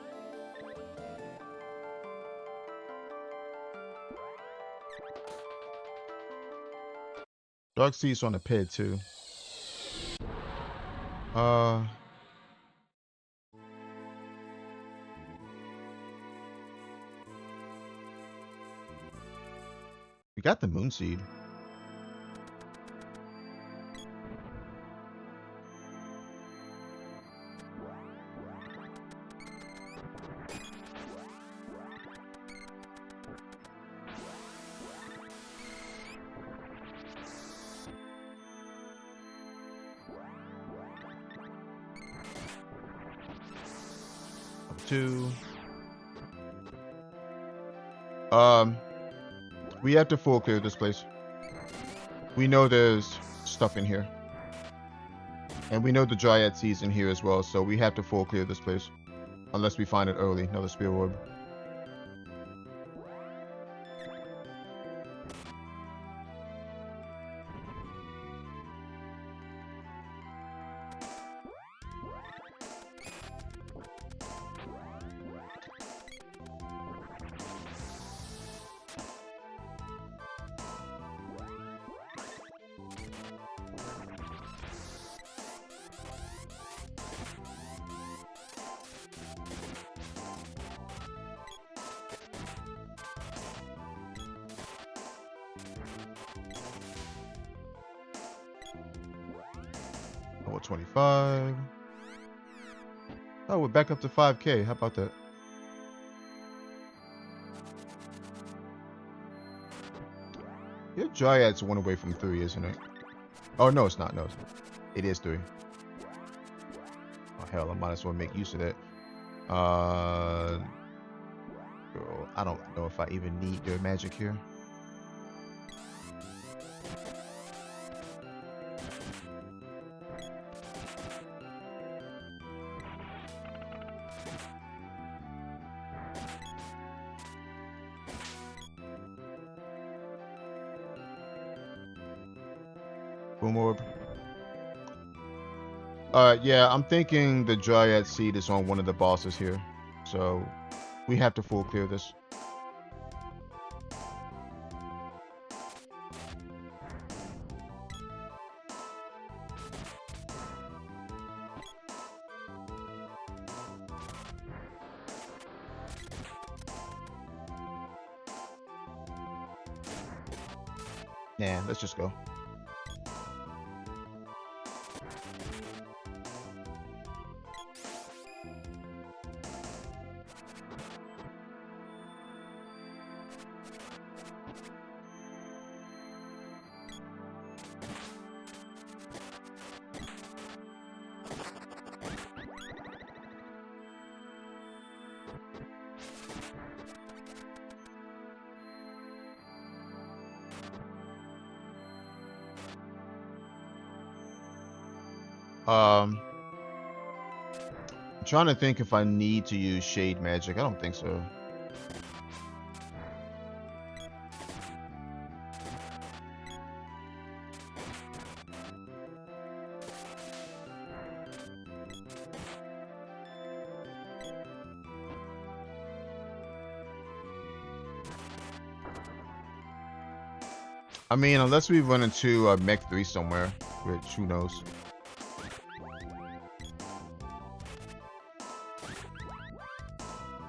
Dark Sea's on the pit too. We got the Moon Seed. Two. We have to full clear this place. We know there's stuff in here. And we know the Dryad Sea's in here as well, so we have to full clear this place. Unless we find it early. Another Spear Orb. Level 25. Oh, we're back up to 5K. How about that? Your Dryad's one away from 3, isn't it? Oh, no, it's not. No, it is 3. Oh, hell, I might as well make use of that. Girl, I don't know if I even need their magic here. Boom orb. Yeah, I'm thinking the Dryad Seed is on one of the bosses here. So, we have to full clear this. Yeah, let's just go. I'm trying to think if I need to use Shade Magic. I don't think so. I mean, unless we run into Mech 3 somewhere, which who knows.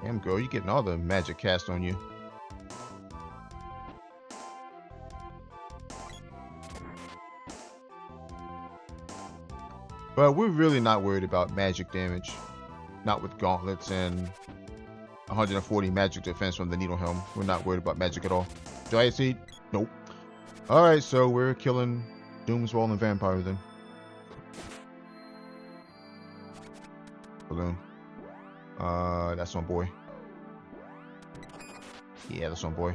Damn, girl, you getting all the magic cast on you. But we're really not worried about magic damage. Not with gauntlets and 140 magic defense from the Needle Helm. We're not worried about magic at all. Giant Seed? Nope. Alright, so we're killing Doomswall and Vampire then. Balloon. That's on boy. Yeah, that's on boy.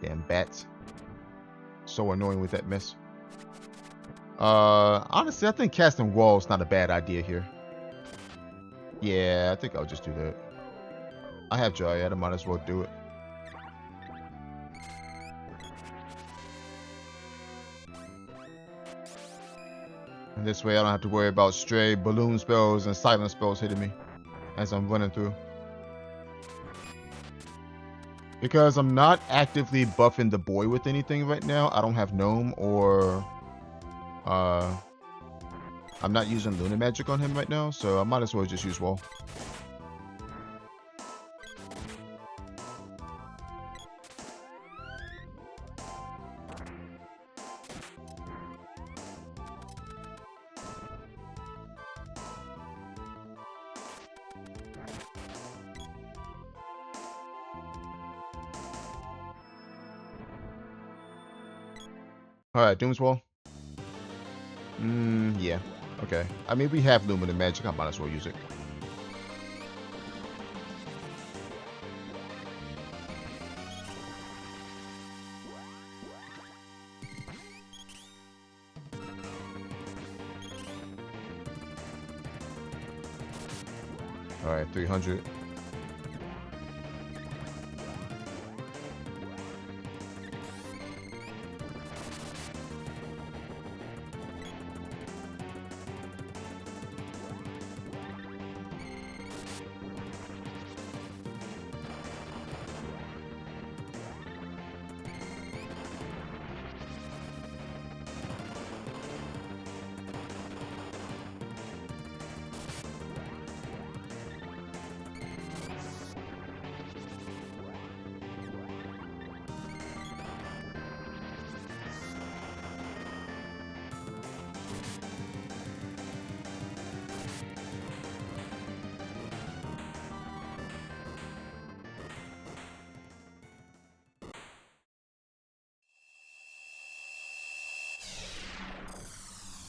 Damn bats. So annoying with that mess. Honestly, I think casting walls not a bad idea here. Yeah, I think I'll just do that. I have Dryad, I might as well do it. And this way I don't have to worry about stray balloon spells and silent spells hitting me as I'm running through. Because I'm not actively buffing the boy with anything right now. I don't have Gnome or I'm not using Lunar Magic on him right now, so I might as well just use Wall. Alright, Doomswall. Yeah. Okay. I mean, we have Luminous Magic. I might as well use it. Alright, 300.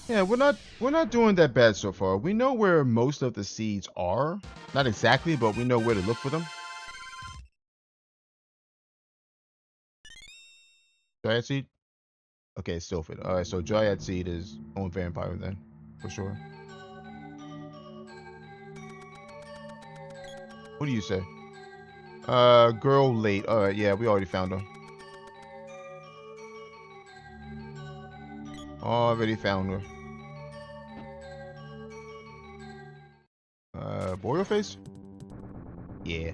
Yeah, we're not doing that bad so far. We know where most of the seeds are. Not exactly, but we know where to look for them. Dryad Seed? Okay, still fit. Alright, so Dryad Seed is on Vampire then, for sure. What do you say? Girl late. Alright, yeah, we already found her. Already found her. Boreal Face? Yeah.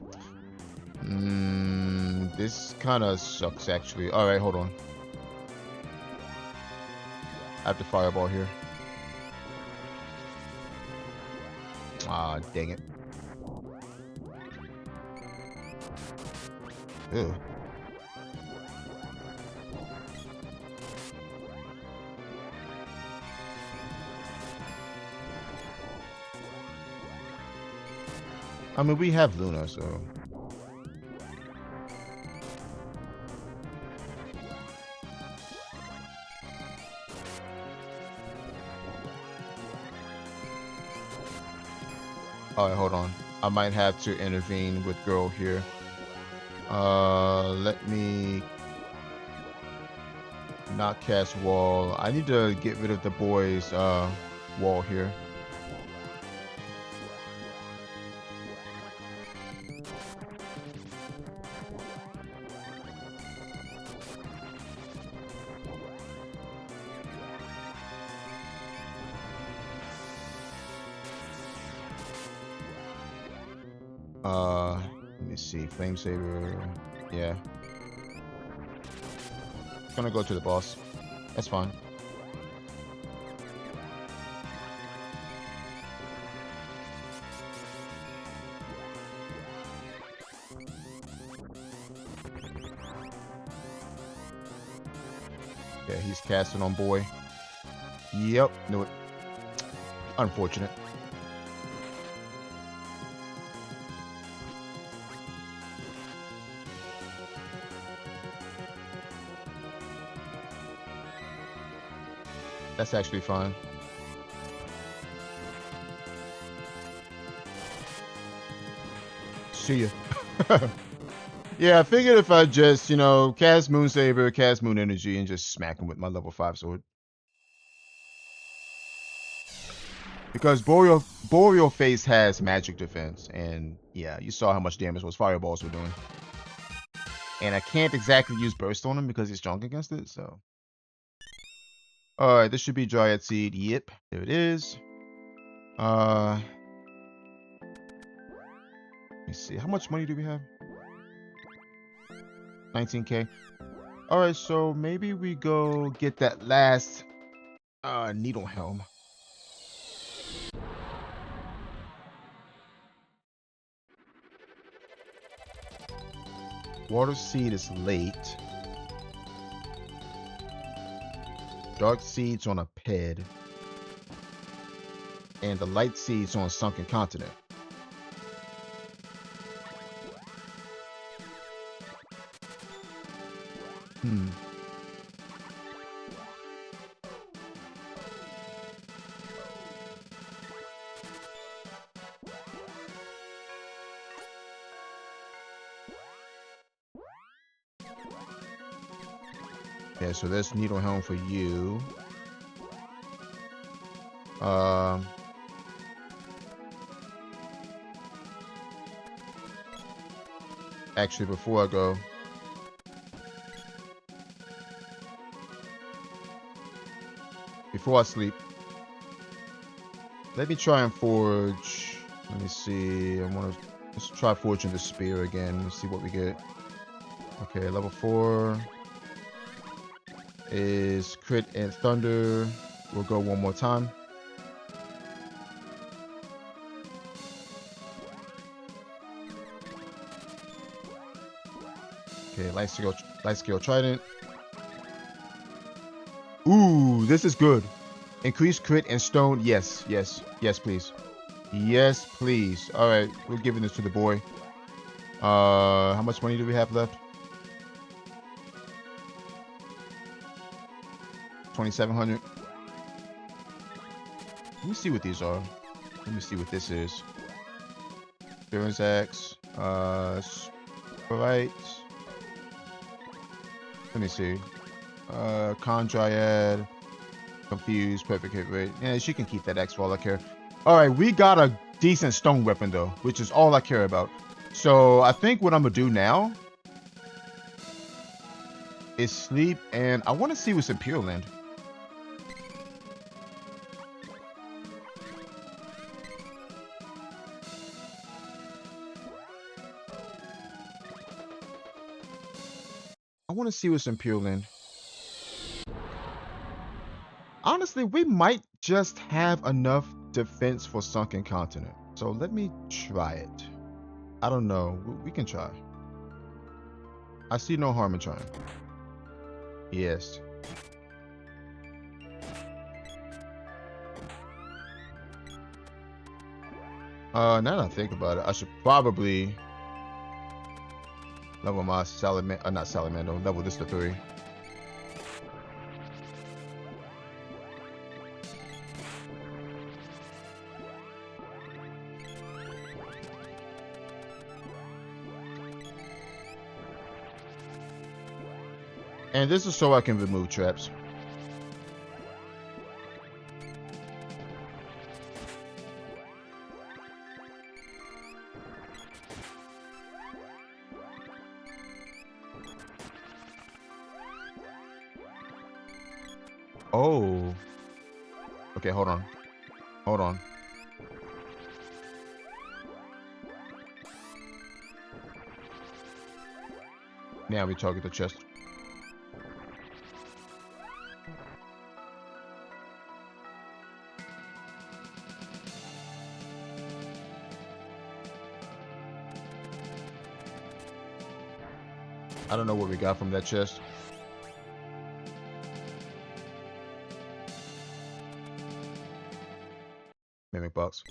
This kind of sucks, actually. Alright, hold on. I have to Fireball here. Ah, dang it. Ew. I mean, we have Luna, so... Alright, hold on. I might have to intervene with Girl here. Let me... not cast Wall. I need to get rid of the boy's, Wall here. Let me see. Flame Saber. Yeah. Gonna go to the boss. That's fine. Yeah, he's casting on boy. Yep, knew it. Unfortunate. That's actually fine. See ya. Yeah, I figured if I just, cast Moon Saber, cast Moon Energy, and just smack him with my level 5 sword. Because Boreal Face has magic defense, and yeah, you saw how much damage those fireballs were doing. And I can't exactly use Burst on him because he's strong against it, so. Alright, this should be Dryad Seed. Yep, there it is. Let me see. How much money do we have? 19k. Alright, so maybe we go get that last Needle Helm. Water Seed is late. Dark Seed's on a Ped. And the Light Seed's on Sunken Continent. Okay, so that's Needle Helm for you. Actually, before I go, before I sleep, let me try and forge. Let me see. Let's try forging the spear again. Let's see what we get. Okay, level 4 is crit and thunder. We'll go one more time. Okay, light scale trident. Ooh, this is good. Increase crit and stone. Yes, please. Yes, please. All right, we're giving this to the boy. How much money do we have left? 2,700. Let me see what these are. Let me see what this is. Spirit's Axe. Sprite. Let me see. Con Dryad. Confused. Perfect hit rate. Yeah, she can keep that X for all I care. Alright, we got a decent stone weapon though, which is all I care about. So I think what I'm gonna do now is sleep, and I want to see what's in Pure Land. I want to see what's in Pure Land. Honestly, we might just have enough defense for Sunken Continent. So let me try it. I don't know. We can try. I see no harm in trying. Yes. Now that I think about it, I should probably level my Salamander, not Salamander, level this to 3. And this is so I can remove traps. Oh. Okay, hold on. Hold on. Now we target the chest. I don't know what we got from that chest. Mimic box.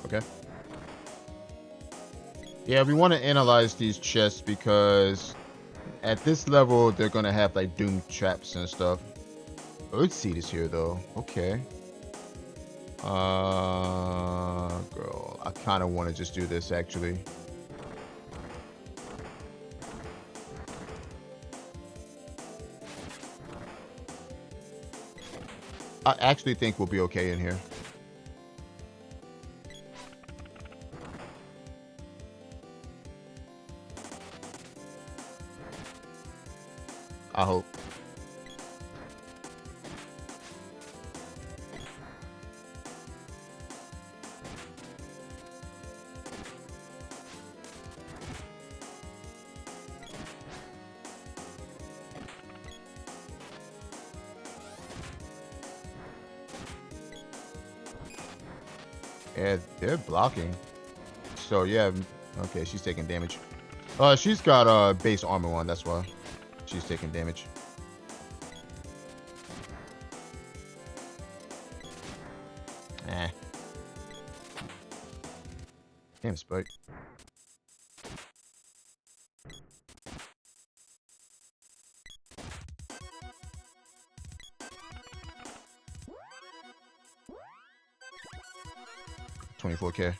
Okay. Yeah, we want to analyze these chests because at this level they're gonna have like doom traps and stuff. Earthseed is here though. Okay. Girl, I kind of want to just do this actually. I actually think we'll be okay in here. I hope. Yeah, they're blocking. So yeah, okay, she's taking damage. She's got base armor on, that's why she's taking damage. Eh. Damn, Spike. $24K.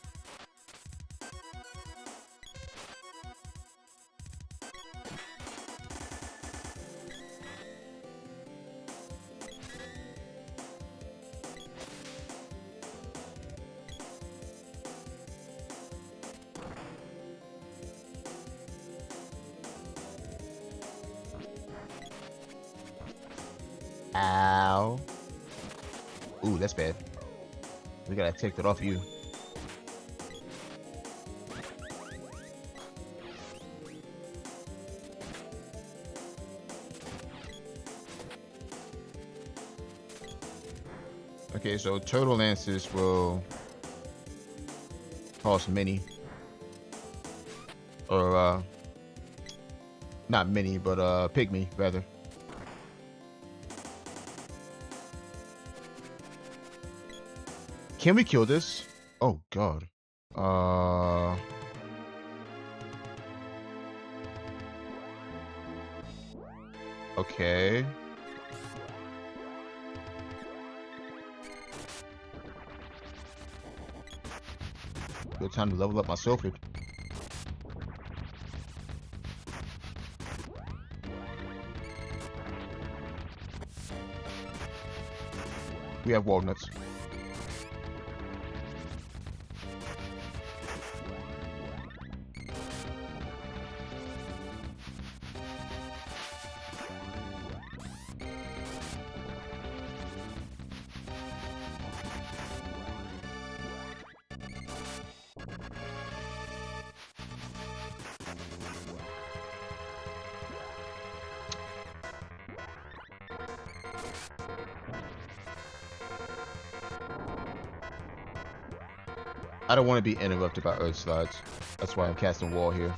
Ow. Ooh, that's bad. We gotta take that off you. Okay, so turtle lances will cost many. Or not many, but pygmy rather. Can we kill this? Oh god. Okay. Good time to level up my Silphid. We have walnuts. I don't want to be interrupted by earth slides. That's why I'm casting wall here.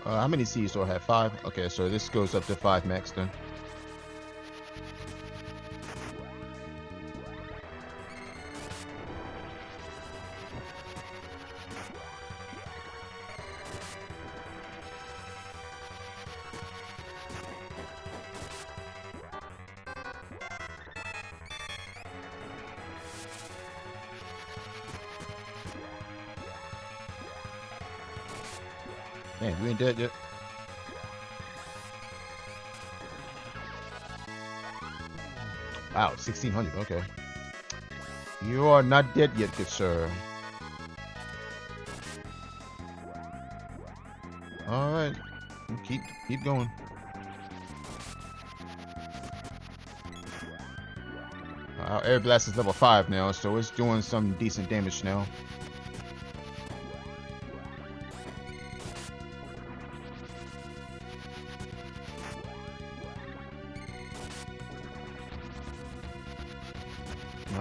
How many C's do I have? 5? Okay, so this goes up to 5 max then. Man, we ain't dead yet. Wow, 1600. Okay. You are not dead yet, good sir. All right, keep going. Our air blast is level 5 now, so it's doing some decent damage now.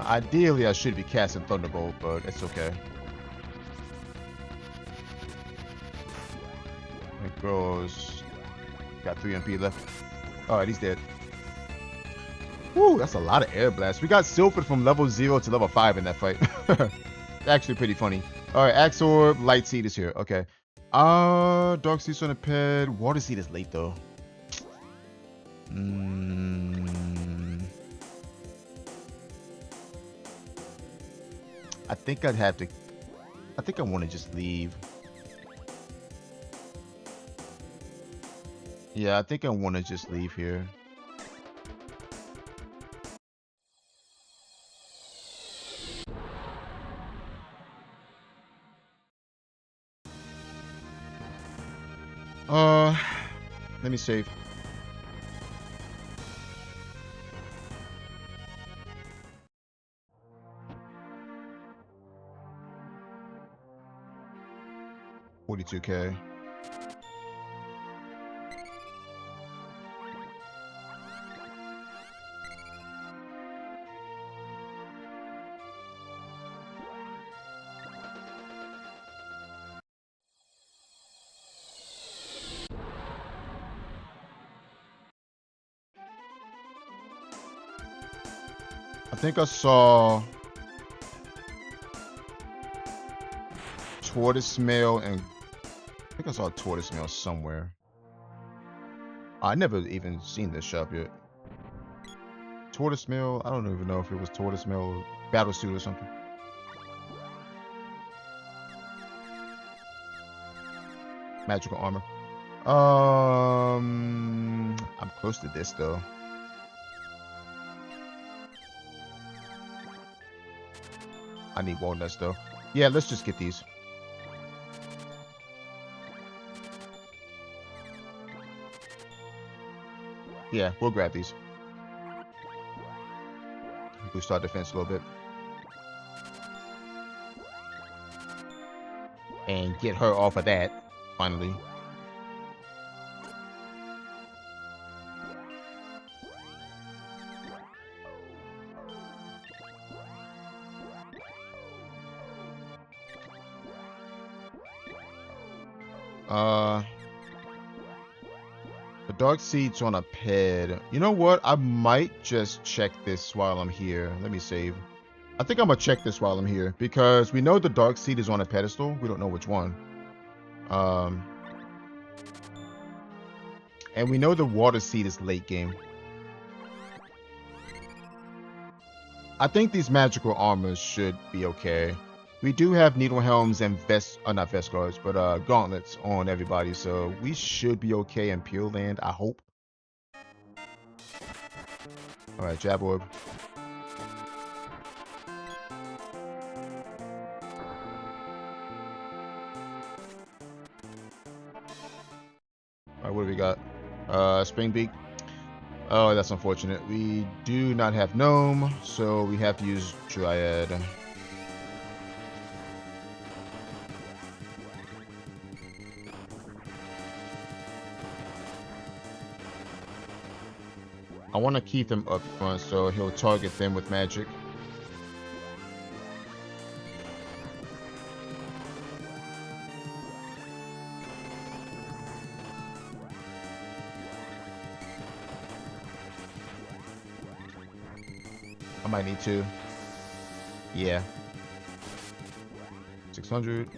Ideally, I should be casting Thunderbolt, but it's okay. It goes. Got 3 MP left. Alright, he's dead. Woo, that's a lot of air blasts. We got Silphid from level 0 to level 5 in that fight. Actually pretty funny. Alright, Axe Orb, Light Seed is here. Okay. Dark Seed's on the pad. Water Seed is late though. I think I'd have to. I think I want to just leave. Yeah, I think I want to just leave here. Let me save. $42K. I think I saw tortoise mail and I think I saw a tortoise mail somewhere. I never even seen this shop yet. Tortoise mail, I don't even know if it was tortoise mail or battle suit or something. Magical armor. I'm close to this though. I need walnuts though. Yeah, let's just get these. Yeah, we'll grab these. Boost our defense a little bit. And get her off of that, finally. The Dark Seed's on a ped. You know what? I might just check this while I'm here. Let me save. I think I'm gonna check this while I'm here because we know the Dark Seed is on a pedestal. We don't know which one. And we know the Water Seed is late game. I think these magical armors should be okay. We do have needle helms and not vest guards, but gauntlets on everybody, so we should be okay in Pure Land, I hope. Alright, Jab Orb. Alright, what do we got? Spring Beak. Oh, that's unfortunate. We do not have Gnome, so we have to use Dryad. I want to keep him up front so he'll target them with magic. I might need to. Yeah. 600.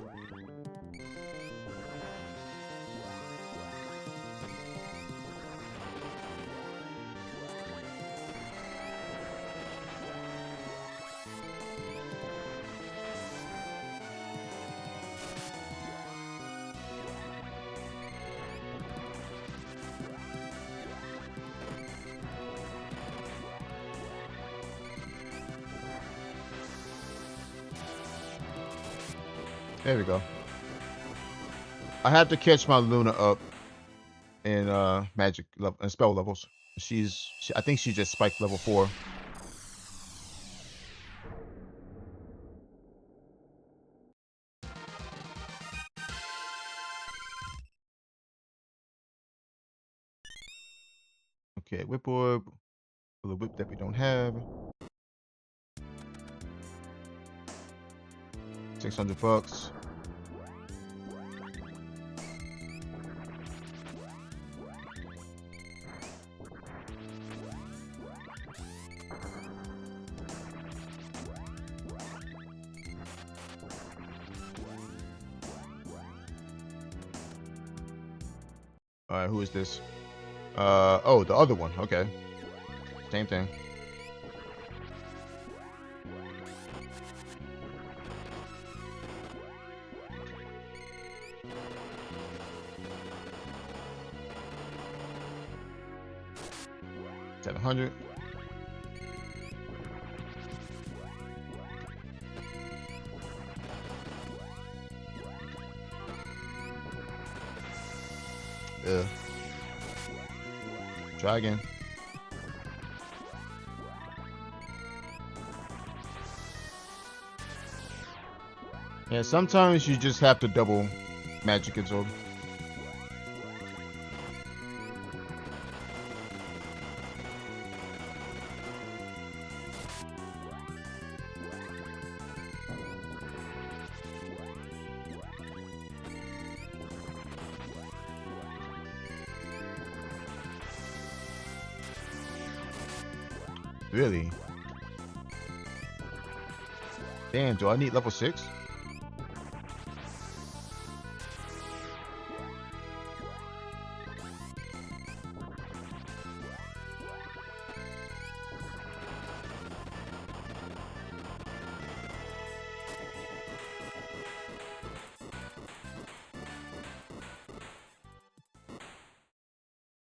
There we go. I had to catch my Luna up in magic level and spell levels. I think she just spiked level 4. Okay, whip orb. The whip that we don't have. 600 bucks. All right, who is this? Oh, the other one. Okay, same thing. $700. Try again. Yeah, sometimes you just have to double magic absorb. Really? Damn, do I need level 6?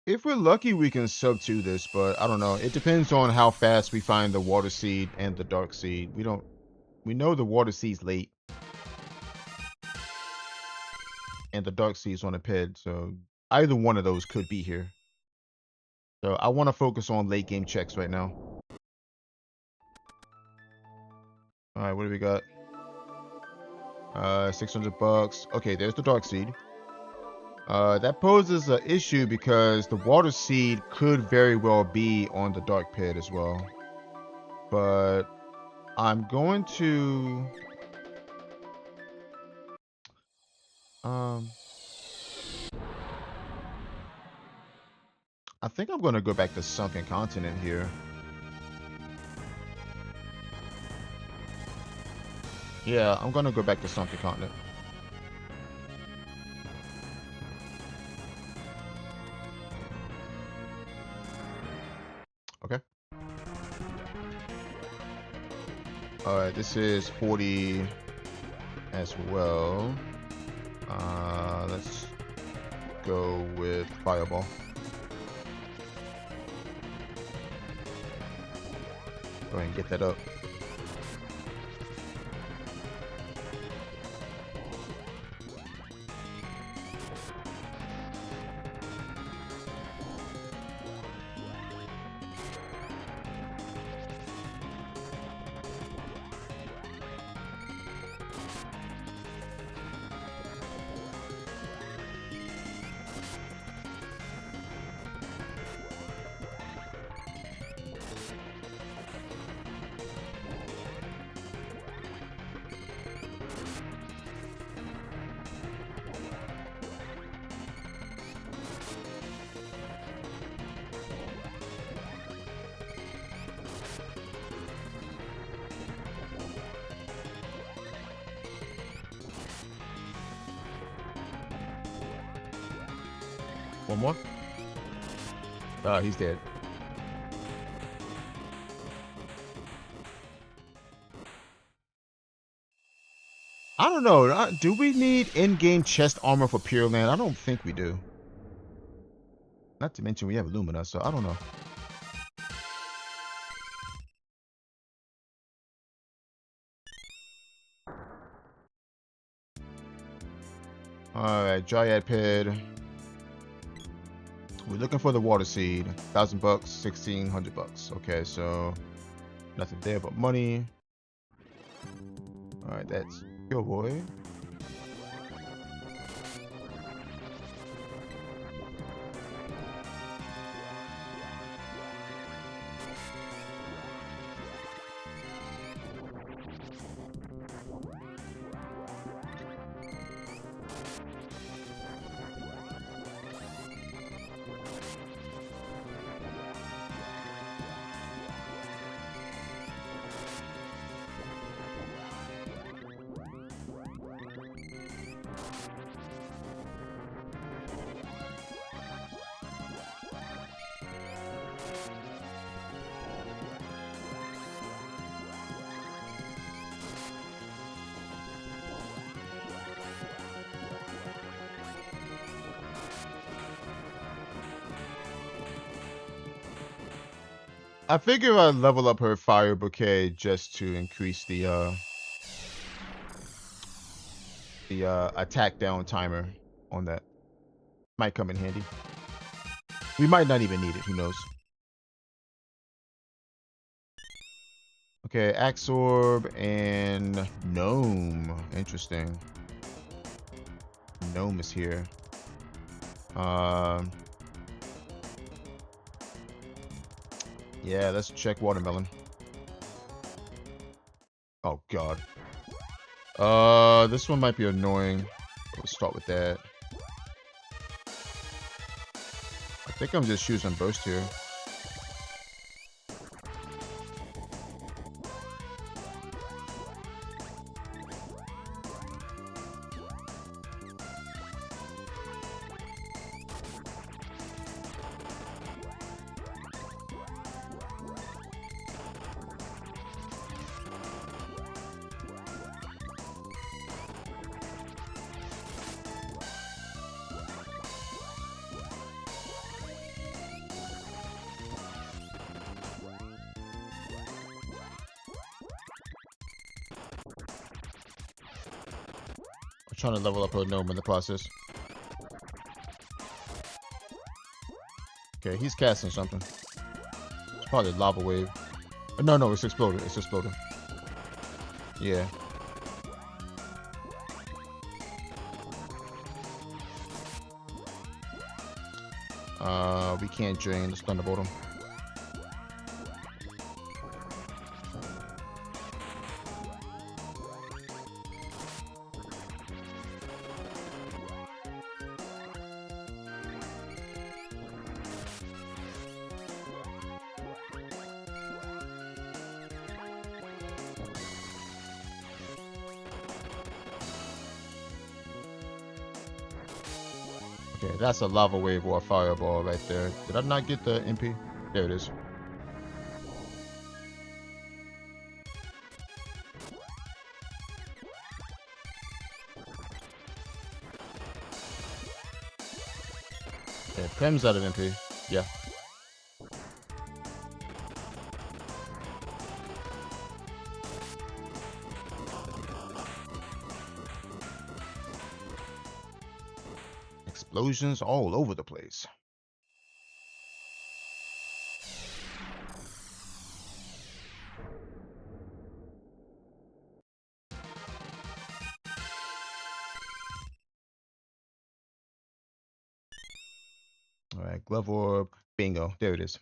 If we're lucky, we can sub to this, but I don't know. It depends on how fast we find the water seed and the dark seed. We know the water seed's late. And the dark seed's on a ped, so either one of those could be here. So I want to focus on late game checks right now. All right, what do we got? 600 bucks. Okay, there's the dark seed. That poses an issue because the water seed could very well be on the dark pit as well. But I'm going to I think I'm going to go back to Sunken Continent here. Yeah, I'm going to go back to Sunken Continent. Okay. Alright, this is 40 as well. Let's go with Fireball. Go ahead and get that up. One more. He's dead. I don't know. Do we need in-game chest armor for Pure Land? I don't think we do. Not to mention we have Lumina, so I don't know. Alright, Dryad Pit. We're looking for the water seed. $1,000, $1,600. Okay, so nothing there but money. Alright, that's your boy. I figure I'd level up her fire bouquet just to increase the attack down timer on that. Might come in handy. We might not even need it, who knows. Okay, Axe Orb and Gnome. Interesting. Gnome is here. Yeah, let's check Watermelon. Oh god. This one might be annoying. Let's start with that. I think I'm just using Burst here. Trying to level up her gnome in the process. Okay, he's casting something. It's probably a lava wave. No, it's exploded. It's exploded. Yeah. We can't drain. Let's thunderbolt him. Okay, that's a lava wave or a fireball right there. Did I not get the MP? There it is. Okay, Prem's out of MP. Yeah. Explosions all over the place. Alright, glove orb. Bingo. There it is.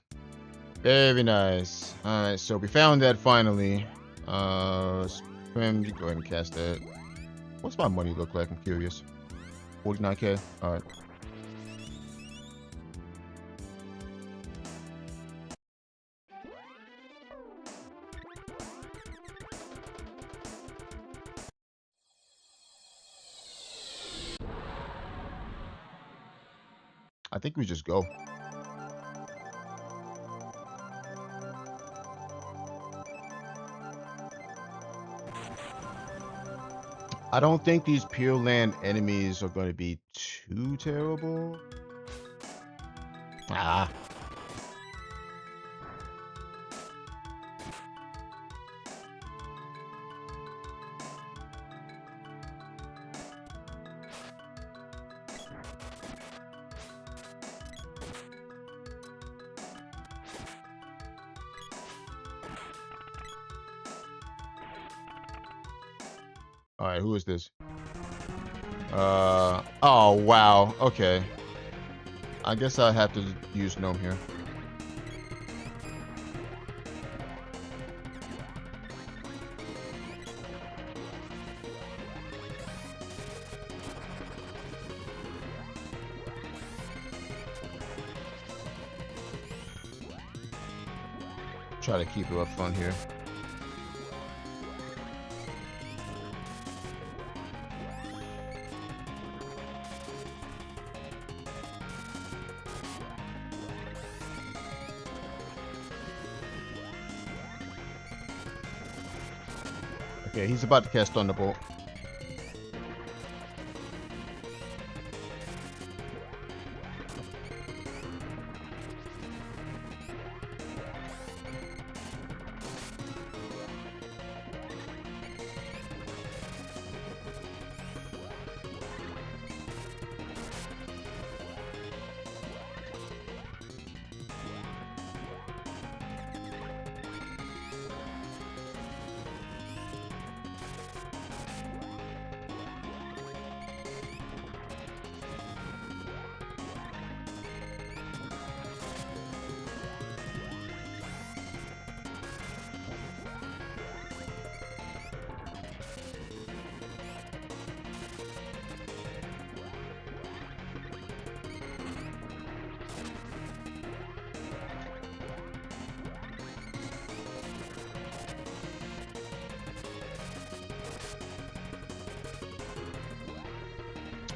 Very nice. Alright, so we found that finally. Prem, you go ahead and cast that. What's my money look like? I'm curious. 49k. Alright. I think we just go. I don't think these Pure Land enemies are going to be too terrible. Ah. All right, who is this? Oh, wow. Okay. I guess I have to use Gnome here. Try to keep it up front here. Okay, he's about to cast Thunderbolt.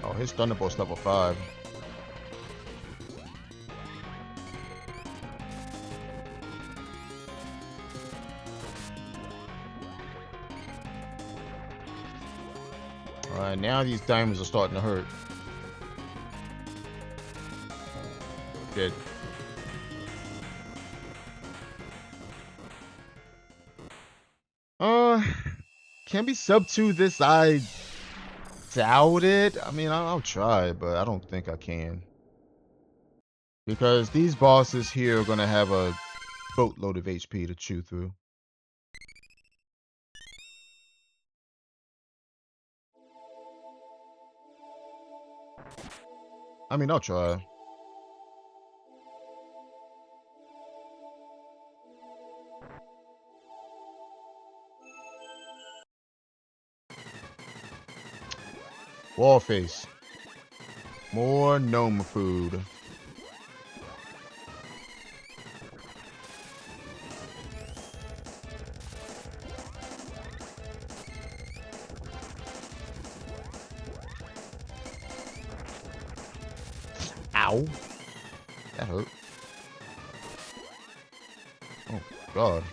Oh, his Thunderbolt's level 5. Alright, now these diamonds are starting to hurt. Good. Can we sub to this? I doubt it. I mean, I'll try, but I don't think I can. Because these bosses here are going to have a boatload of HP to chew through. I mean, I'll try. Wallface. More gnome food. Ow. That hurt. Oh, God.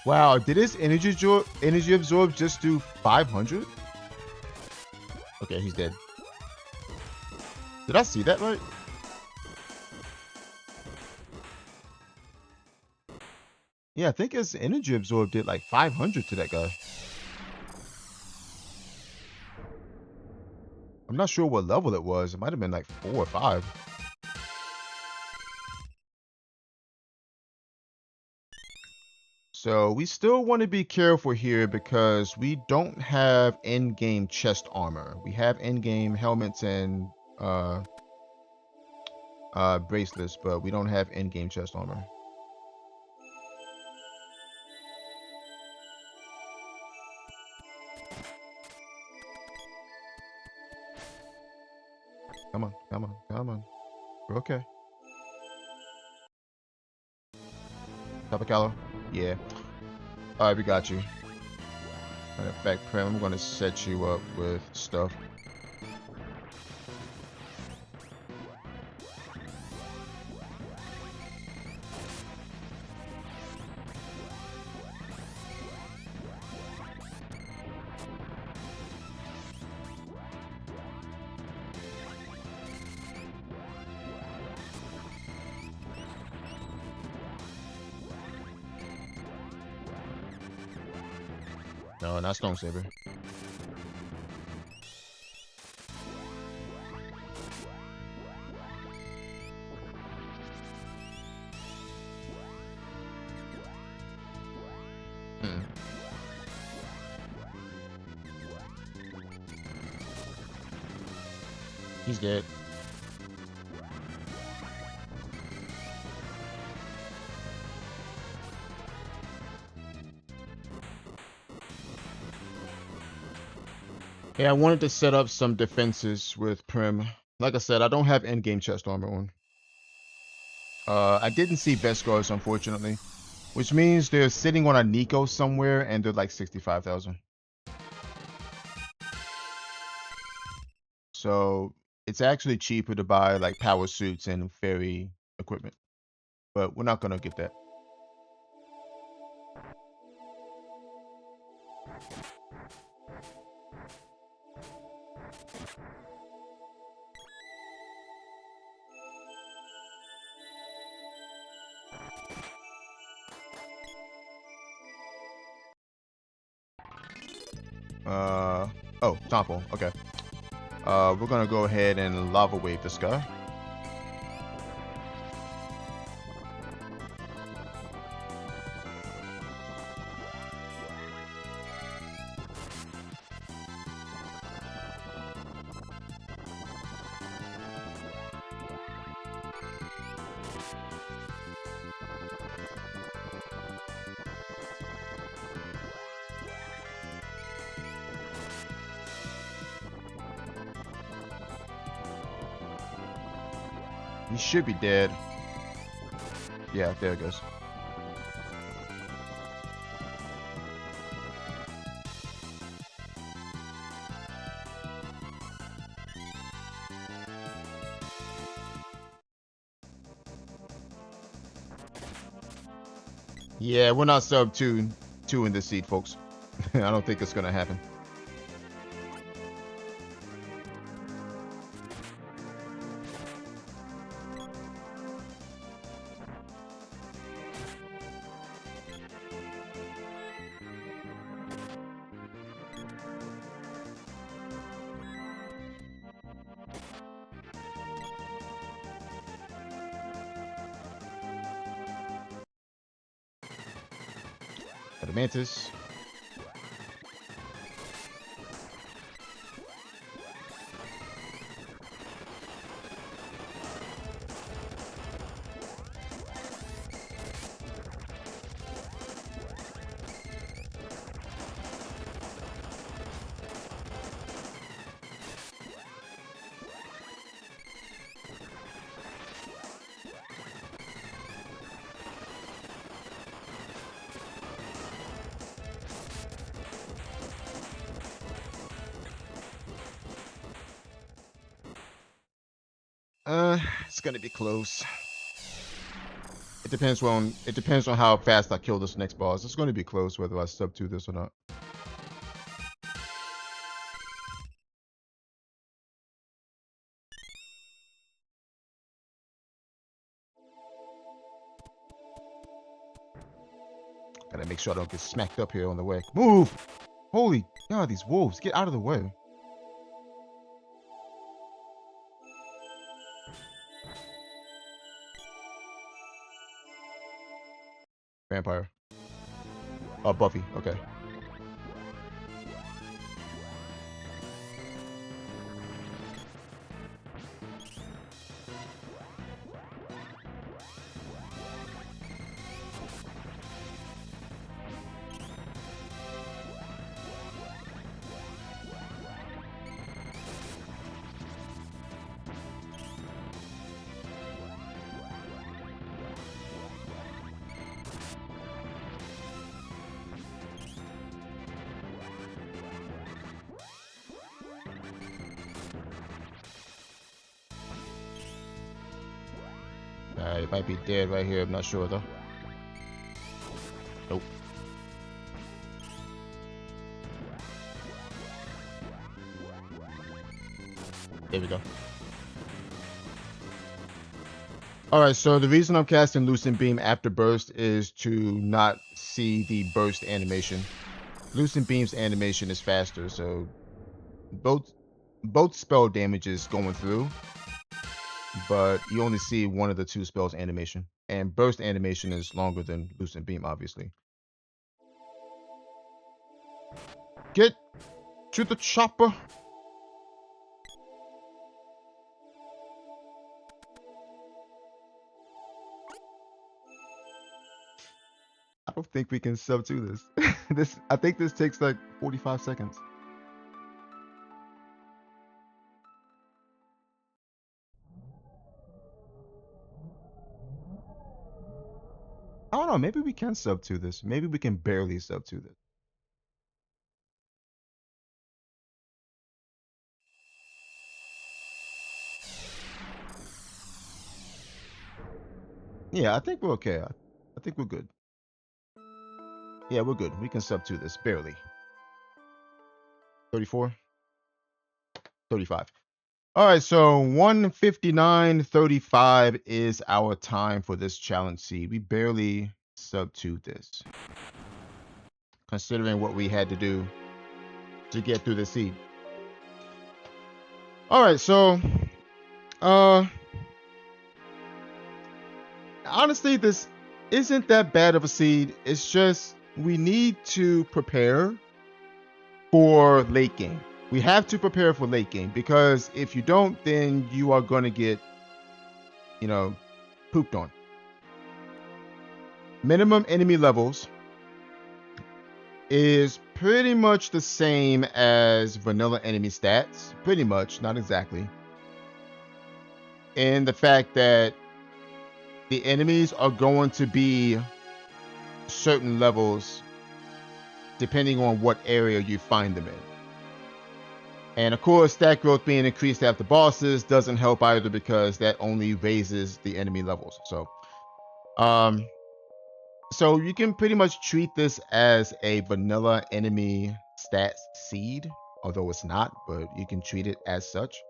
Wow, did his energy absorb just do 500? Okay, he's dead. Did I see that right? Yeah, I think his energy absorb did like 500 to that guy. I'm not sure what level it was. It might have been like 4 or 5. So we still want to be careful here because we don't have in-game chest armor. We have in-game helmets and bracelets, but we don't have in-game chest armor. Come on, come on, come on. We're okay. Topicalo? Yeah. Alright, we got you. Matter of fact, Prim, I'm gonna set you up with stuff. No, not Stone Saber. Hmm. He's dead. Yeah, I wanted to set up some defenses with Prim. Like I said, I don't have endgame chest armor on. I didn't see Beskars, unfortunately, which means they're sitting on a Nico somewhere, and they're like 65,000. So it's actually cheaper to buy like power suits and fairy equipment, but we're not gonna get that. Oh, Tompo. Okay. We're gonna go ahead and lava wave this guy. He should be dead. Yeah, there it goes. Yeah, we're not sub two in this seed, folks. I don't think it's gonna happen. Adamantis. It's gonna be close. It depends on how fast I kill this next boss. It's gonna be close whether I sub to this or not. Gotta make sure I don't get smacked up here on the way. Move! Holy God, these wolves! Get out of the way. Vampire. Oh, Buffy. Okay. It might be dead right here. I'm not sure though. Nope. There we go. Alright, so the reason I'm casting Lucent Beam after Burst is to not see the burst animation. Lucent Beam's animation is faster, so both spell damage is going through, but you only see one of the two spells animation. And burst animation is longer than Lucent Beam, obviously. Get to the chopper! I don't think we can sub to this. I think this takes like 45 seconds. I don't know, maybe we can sub to this. Maybe we can barely sub to this. Yeah, I think we're okay. I think we're good. Yeah, we're good. We can sub to this, barely. 34? 35. Alright, so 1:59:35 is our time for this challenge seed. We barely sub to this, considering what we had to do to get through the seed. Alright, so honestly, this isn't that bad of a seed. It's just we need to prepare for late game. We have to prepare for late game, because if you don't, then you are going to get, you know, pooped on. Minimum enemy levels is pretty much the same as vanilla enemy stats. Pretty much, not exactly. And the fact that the enemies are going to be certain levels depending on what area you find them in. And of course, stat growth being increased after bosses doesn't help either, because that only raises the enemy levels. So you can pretty much treat this as a vanilla enemy stats seed, although it's not, but you can treat it as such.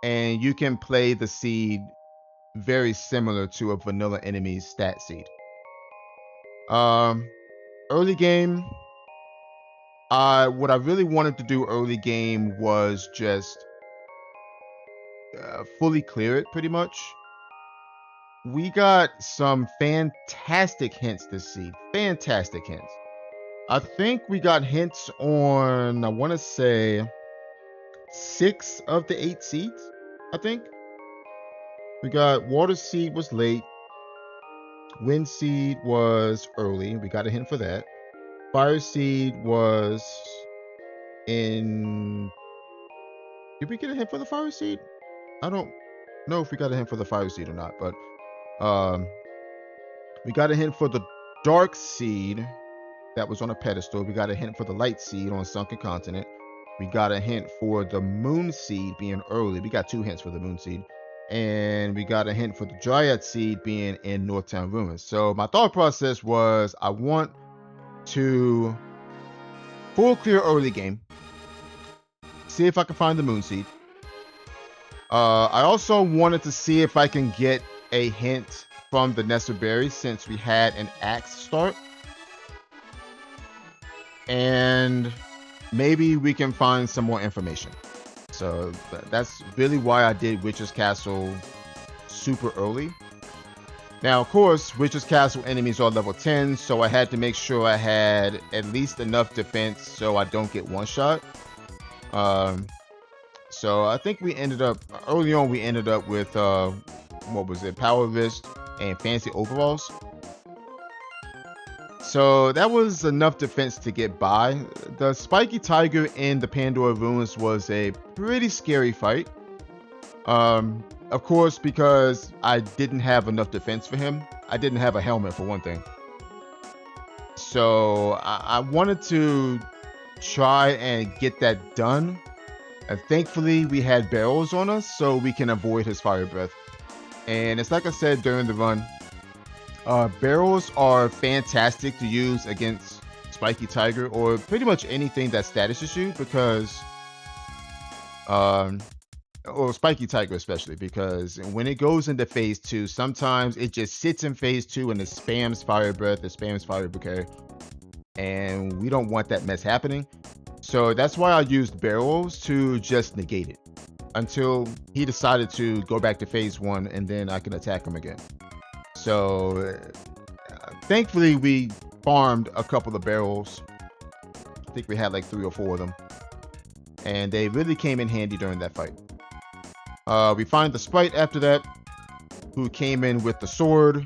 And you can play the seed very similar to a vanilla enemy stat seed. Early game, what I really wanted to do early game was just fully clear it, pretty much. We got some fantastic hints this seed. Fantastic hints. I think we got hints on, I want to say, 6 of the 8 seeds, I think. We got Water Seed was late. Wind Seed was early. We got a hint for that. Fire Seed was in... Did we get a hint for the Fire Seed? I don't know if we got a hint for the Fire Seed or not, but we got a hint for the Dark Seed that was on a pedestal. We got a hint for the Light Seed on Sunken Continent. We got a hint for the Moon Seed being early. We got 2 hints for the Moon Seed. And we got a hint for the Dryad Seed being in Northtown Ruins. So my thought process was, I want to full clear early game, see if I can find the Moon Seed. I also wanted to see if I can get a hint from the Nestor Berry, since we had an axe start. And maybe we can find some more information. So that's really why I did Witch's Castle super early. Now, of course, Witch's Castle enemies are level 10, so I had to make sure I had at least enough defense so I don't get one shot. So I think we ended up, early on, we ended up with, what was it, Power Wrist and Fancy Overalls. So that was enough defense to get by. The Spiky Tiger in the Pandora Ruins was a pretty scary fight. Of course, because I didn't have enough defense for him. I didn't have a helmet, for one thing. So I wanted to try and get that done. And thankfully, we had barrels on us, so we can avoid his fire breath. And it's like I said during the run, barrels are fantastic to use against Spiky Tiger or pretty much anything that status issue because, um, or Spiky Tiger especially, because when it goes into phase 2, sometimes it just sits in phase 2 and it spams Fire Breath, it spams Fire Bouquet, and we don't want that mess happening. So that's why I used barrels to just negate it until he decided to go back to phase 1 and then I can attack him again. So thankfully we farmed a couple of barrels. I think we had like 3 or 4 of them, and they really came in handy during that fight. We find the sprite after that, who came in with the sword.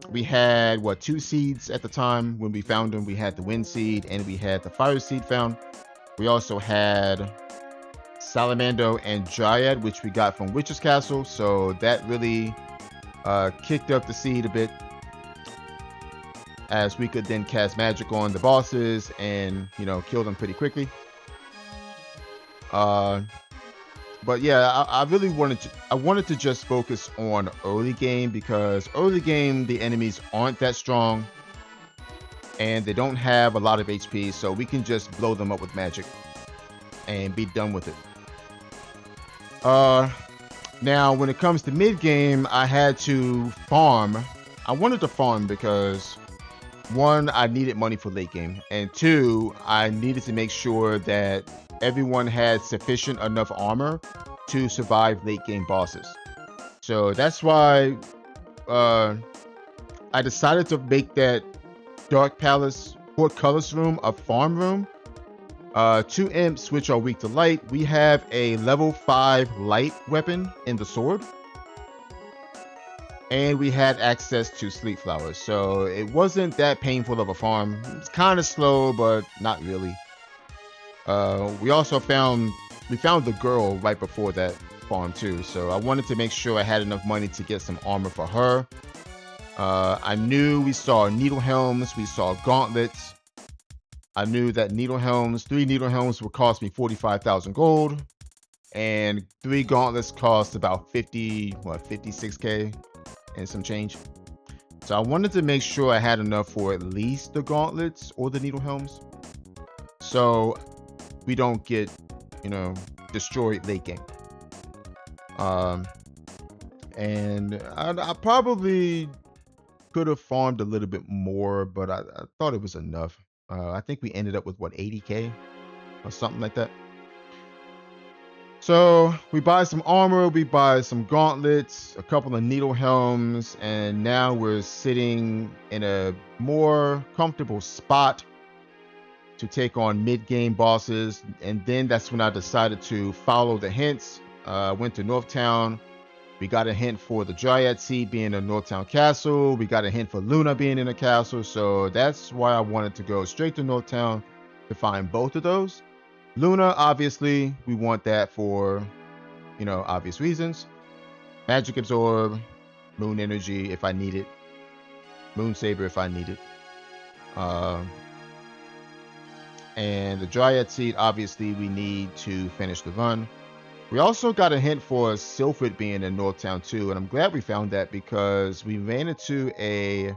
We had 2 seeds at the time when we found them. We had the wind seed and we had the fire seed found. We also had Salamando and Dryad, which we got from Witch's Castle, so that really kicked up the seed a bit, as we could then cast magic on the bosses and kill them pretty quickly. But yeah, I really wanted to just focus on early game, because early game the enemies aren't that strong and they don't have a lot of HP, so we can just blow them up with magic and be done with it. Now when it comes to mid game, I had to farm. I wanted to farm because 1, I needed money for late game, and 2, I needed to make sure that everyone had sufficient enough armor to survive late game bosses. So that's why I decided to make that Dark Palace Portcullis room a farm room. 2 imps, which are weak to light. We have a level 5 light weapon in the sword, and we had access to sleep flowers, so it wasn't that painful of a farm. It's kind of slow, but not really. We also found the girl right before that farm too, so I wanted to make sure I had enough money to get some armor for her. I knew we saw needle helms, we saw gauntlets. I knew that 3 needle helms would cost me 45,000 gold, and 3 gauntlets cost about 56k and some change. So I wanted to make sure I had enough for at least the gauntlets or the needle helms, so we don't get destroyed late game. And I probably could have farmed a little bit more, but I thought it was enough. I think we ended up with 80k or something like that. So we buy some armor, we buy some gauntlets, a couple of needle helms, and now we're sitting in a more comfortable spot to take on mid-game bosses. And then that's when I decided to follow the hints. Went to Northtown. We got a hint for the Dryad Seed being in Northtown Castle. We got a hint for Luna being in a castle. So that's why I wanted to go straight to Northtown to find both of those. Luna, obviously, we want that for, obvious reasons. Magic Absorb, Moon Energy if I need it. Moon Saber if I need it. And the Dryad Seed, obviously, we need to finish the run. We also got a hint for Sylphid being in Northtown too, and I'm glad we found that because we ran into an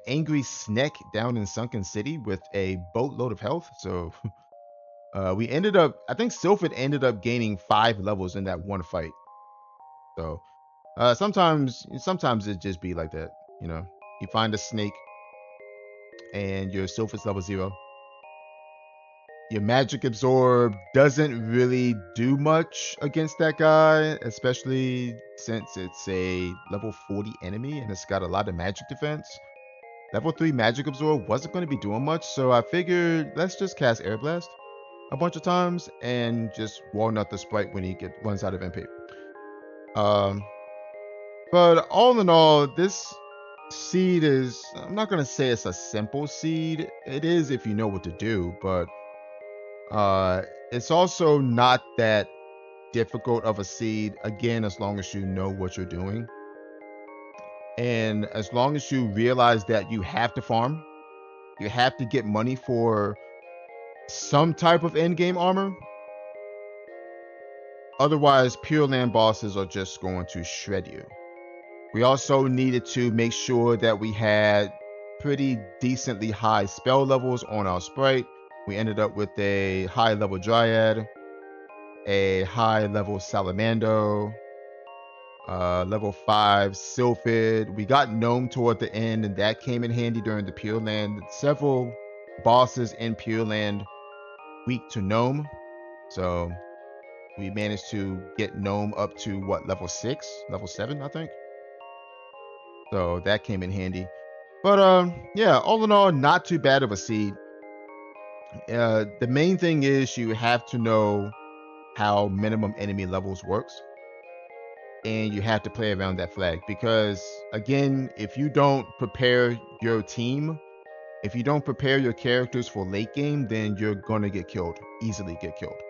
angry Sneck down in Sunken City with a boatload of health. So we ended up, I think Sylphid ended up gaining 5 levels in that one fight. So sometimes it just be like that, You find a snake and your Sylphid's level 0. Your Magic Absorb doesn't really do much against that guy, especially since it's a level 40 enemy and it's got a lot of magic defense. Level 3 Magic Absorb wasn't going to be doing much, so I figured let's just cast Air Blast a bunch of times and just walnut the sprite when he runs out of MP. But all in all, this seed is, I'm not going to say it's a simple seed. It is if you know what to do, but it's also not that difficult of a seed, again, as long as you know what you're doing. And as long as you realize that you have to farm, you have to get money for some type of end game armor, Otherwise, Pure Land bosses are just going to shred you. We also needed to make sure that we had pretty decently high spell levels on our sprite. We ended up with a high level Dryad, a high level Salamando, level 5 Sylphid. We got Gnome toward the end, and that came in handy during the Pure Land. Several bosses in Pure Land weak to Gnome, so we managed to get Gnome up to what, level 6, level 7, I think. So that came in handy. But yeah, all in all, not too bad of a seed. The main thing is you have to know how minimum enemy levels works, and you have to play around that flag, because again, if you don't prepare your team, if you don't prepare your characters for late game, then you're gonna get killed, easily get killed.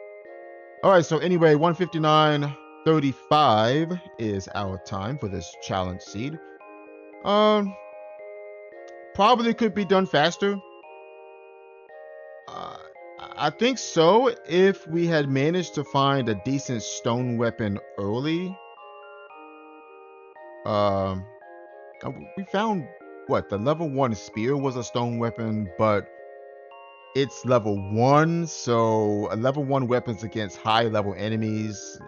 All right, so anyway, 159.35 is our time for this challenge seed. Probably could be done faster. Uh, I think so, if we had managed to find a decent stone weapon early. Um, we found what, the level 1 spear was a stone weapon, but it's level 1, so a level 1 weapons against high level enemies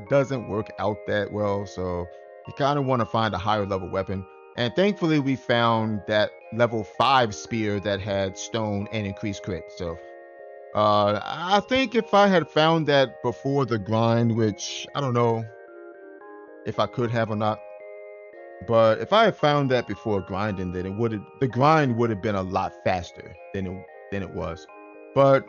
doesn't work out that well. So you kind of want to find a higher level weapon. And thankfully we found that level 5 spear that had stone and increased crit. So I think if I had found that before the grind, which I don't know if I could have or not, but if I had found that before grinding, then the grind would have been a lot faster than it was. But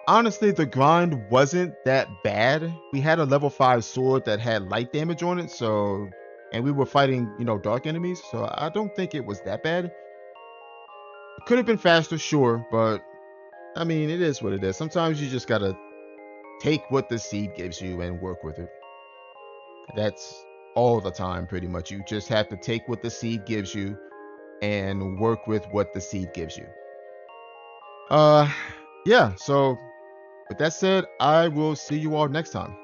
honestly, the grind wasn't that bad. We had a level 5 sword that had light damage on it, so, and we were fighting, dark enemies, so I don't think it was that bad. It could have been faster, sure, but I mean, it is what it is. Sometimes you just gotta take what the seed gives you and work with it. That's all the time, pretty much. You just have to take what the seed gives you and work with what the seed gives you. Yeah, so with that said, I will see you all next time.